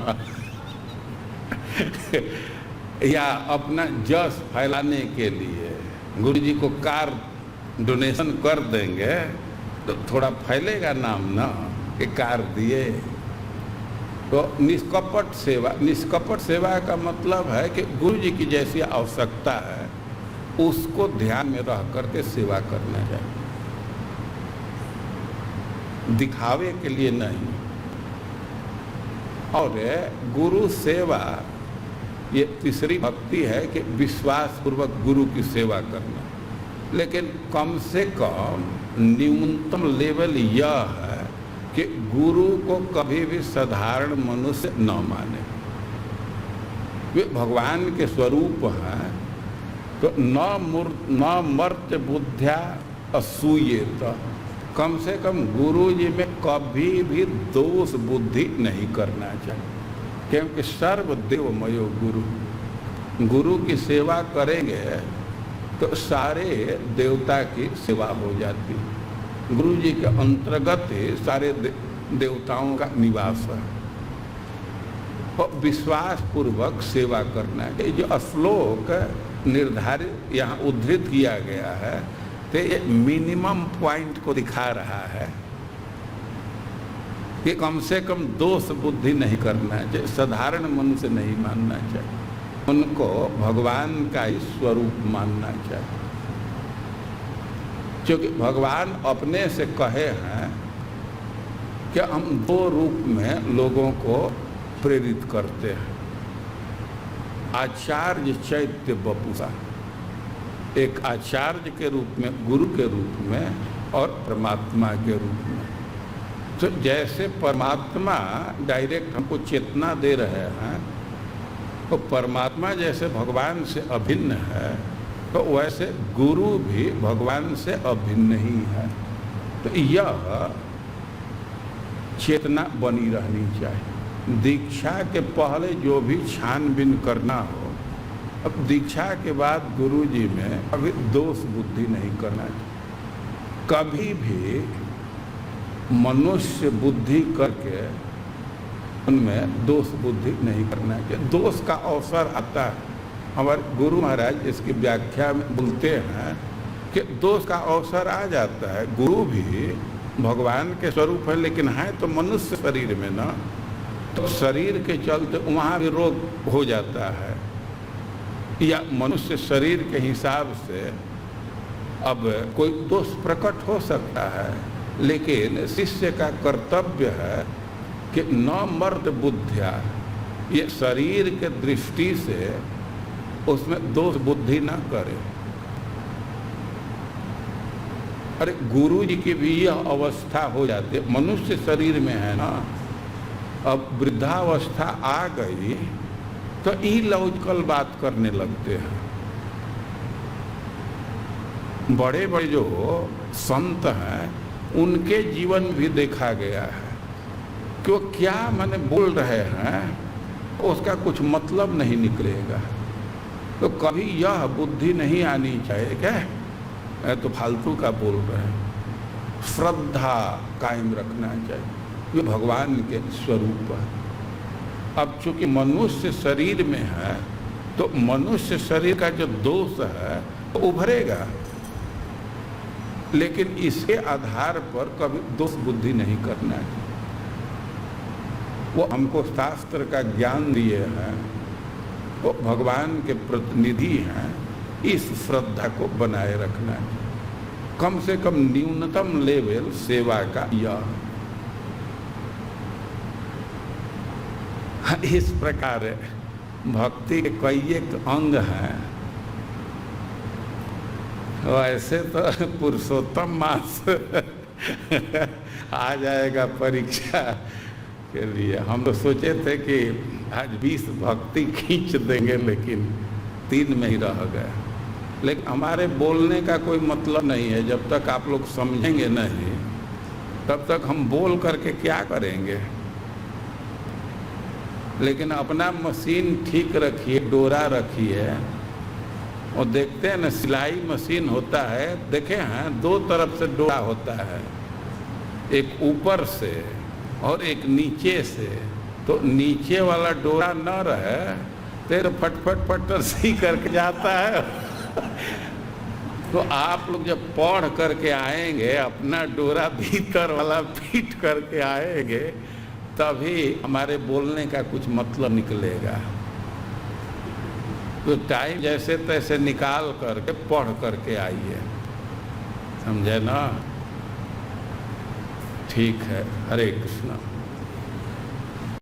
[SPEAKER 1] या अपना जस फैलाने के लिए गुरु जी को कार डोनेशन कर देंगे तो थोड़ा फैलेगा नाम ना कि कार दिए। तो निष्कपट सेवा, निष्कपट सेवा का मतलब है कि गुरु जी की जैसी आवश्यकता है उसको ध्यान में रह करके सेवा करना चाहिए, दिखावे के लिए नहीं। और गुरु सेवा ये तीसरी भक्ति है कि विश्वास पूर्वक गुरु की सेवा करना। लेकिन कम से कम न्यूनतम लेवल यह है कि गुरु को कभी भी साधारण मनुष्य न माने। वे भगवान के स्वरूप हैं, तो न मर्त्य बुद्ध्या असूयेत। कम से कम गुरु जी में कभी भी दोष बुद्धि नहीं करना चाहिए, क्योंकि सर्वदेवमयो गुरु की सेवा करेंगे तो सारे देवता की सेवा हो जाती। गुरु जी के अंतर्गत ही सारे देवताओं का निवास है। और विश्वास पूर्वक सेवा करना है। जो श्लोक निर्धारित यहाँ उद्धृत किया गया है तो ये मिनिमम पॉइंट को दिखा रहा है कि कम से कम दोष बुद्धि नहीं करना चाहिए, साधारण मनुष्य नहीं मानना चाहिए, उनको भगवान का ही स्वरूप मानना चाहिए। क्योंकि भगवान अपने से कहे हैं कि हम दो रूप में लोगों को प्रेरित करते हैं, आचार्य चैत्य वपुषा, एक आचार्य के रूप में, गुरु के रूप में और परमात्मा के रूप में। तो जैसे परमात्मा डायरेक्ट हमको चेतना दे रहे हैं, तो परमात्मा जैसे भगवान से अभिन्न है, तो वैसे गुरु भी भगवान से अभिन्न ही है। तो यह चेतना बनी रहनी चाहिए। दीक्षा के पहले जो भी छानबीन करना हो, अब दीक्षा के बाद गुरु जी में कभी दोष बुद्धि नहीं करना चाहिए। कभी भी मनुष्य बुद्धि करके उनमें दोष बुद्धि नहीं करना चाहिए। दोष का अवसर आता है। हमारे गुरु महाराज इसकी व्याख्या में बोलते हैं कि दोष का अवसर आ जाता है। गुरु भी भगवान के स्वरूप है, लेकिन है तो मनुष्य शरीर में ना, तो शरीर के चलते वहाँ भी रोग हो जाता है, या मनुष्य शरीर के हिसाब से अब कोई दोष प्रकट हो सकता है। लेकिन शिष्य का कर्तव्य है कि न मर्द बुद्धिया, ये शरीर के दृष्टि से उसमें दोष बुद्धि ना करे। अरे गुरु जी की भी यह अवस्था हो जाती है, मनुष्य शरीर में है ना, अब वृद्धावस्था आ गई तो इलॉजिकल बात करने लगते हैं। बड़े बड़े जो संत हैं उनके जीवन भी देखा गया है कि वो क्या माने बोल रहे हैं उसका कुछ मतलब नहीं निकलेगा। तो कभी यह बुद्धि नहीं आनी चाहिए क्या तो फालतू का बोल रहे हैं। श्रद्धा कायम रखना चाहिए, ये भगवान के स्वरूप है। अब चूंकि मनुष्य शरीर में है तो मनुष्य शरीर का जो दोष है वो उभरेगा, लेकिन इसके आधार पर कभी दोष बुद्धि नहीं करना है। वो हमको शास्त्र का ज्ञान दिए हैं, वो भगवान के प्रतिनिधि हैं, इस श्रद्धा को बनाए रखना है। कम से कम न्यूनतम लेवल सेवा का यह इस प्रकार भक्ति के कई एक अंग हैं। वैसे तो पुरुषोत्तम मास आ जाएगा परीक्षा के लिए। हम तो सोचे थे कि आज 20 भक्ति खींच देंगे, लेकिन 3 में ही रह गए। लेकिन हमारे बोलने का कोई मतलब नहीं है। जब तक आप लोग समझेंगे नहीं तब तक हम बोल करके क्या करेंगे। लेकिन अपना मशीन ठीक रखिए, डोरा रखिए। और देखते हैं ना, सिलाई मशीन होता है, देखे हैं 2 तरफ से डोरा होता है, एक ऊपर से और एक नीचे से। तो नीचे वाला डोरा न रहे तो फट फट फट सी करके जाता है। तो आप लोग जब पढ़ करके आएंगे, अपना डोरा भीतर वाला फिट करके आएंगे, तभी हमारे बोलने का कुछ मतलब निकलेगा। तो टाइम जैसे तैसे निकाल करके पढ़ करके आइए, समझे ना। ठीक है, हरे कृष्णा।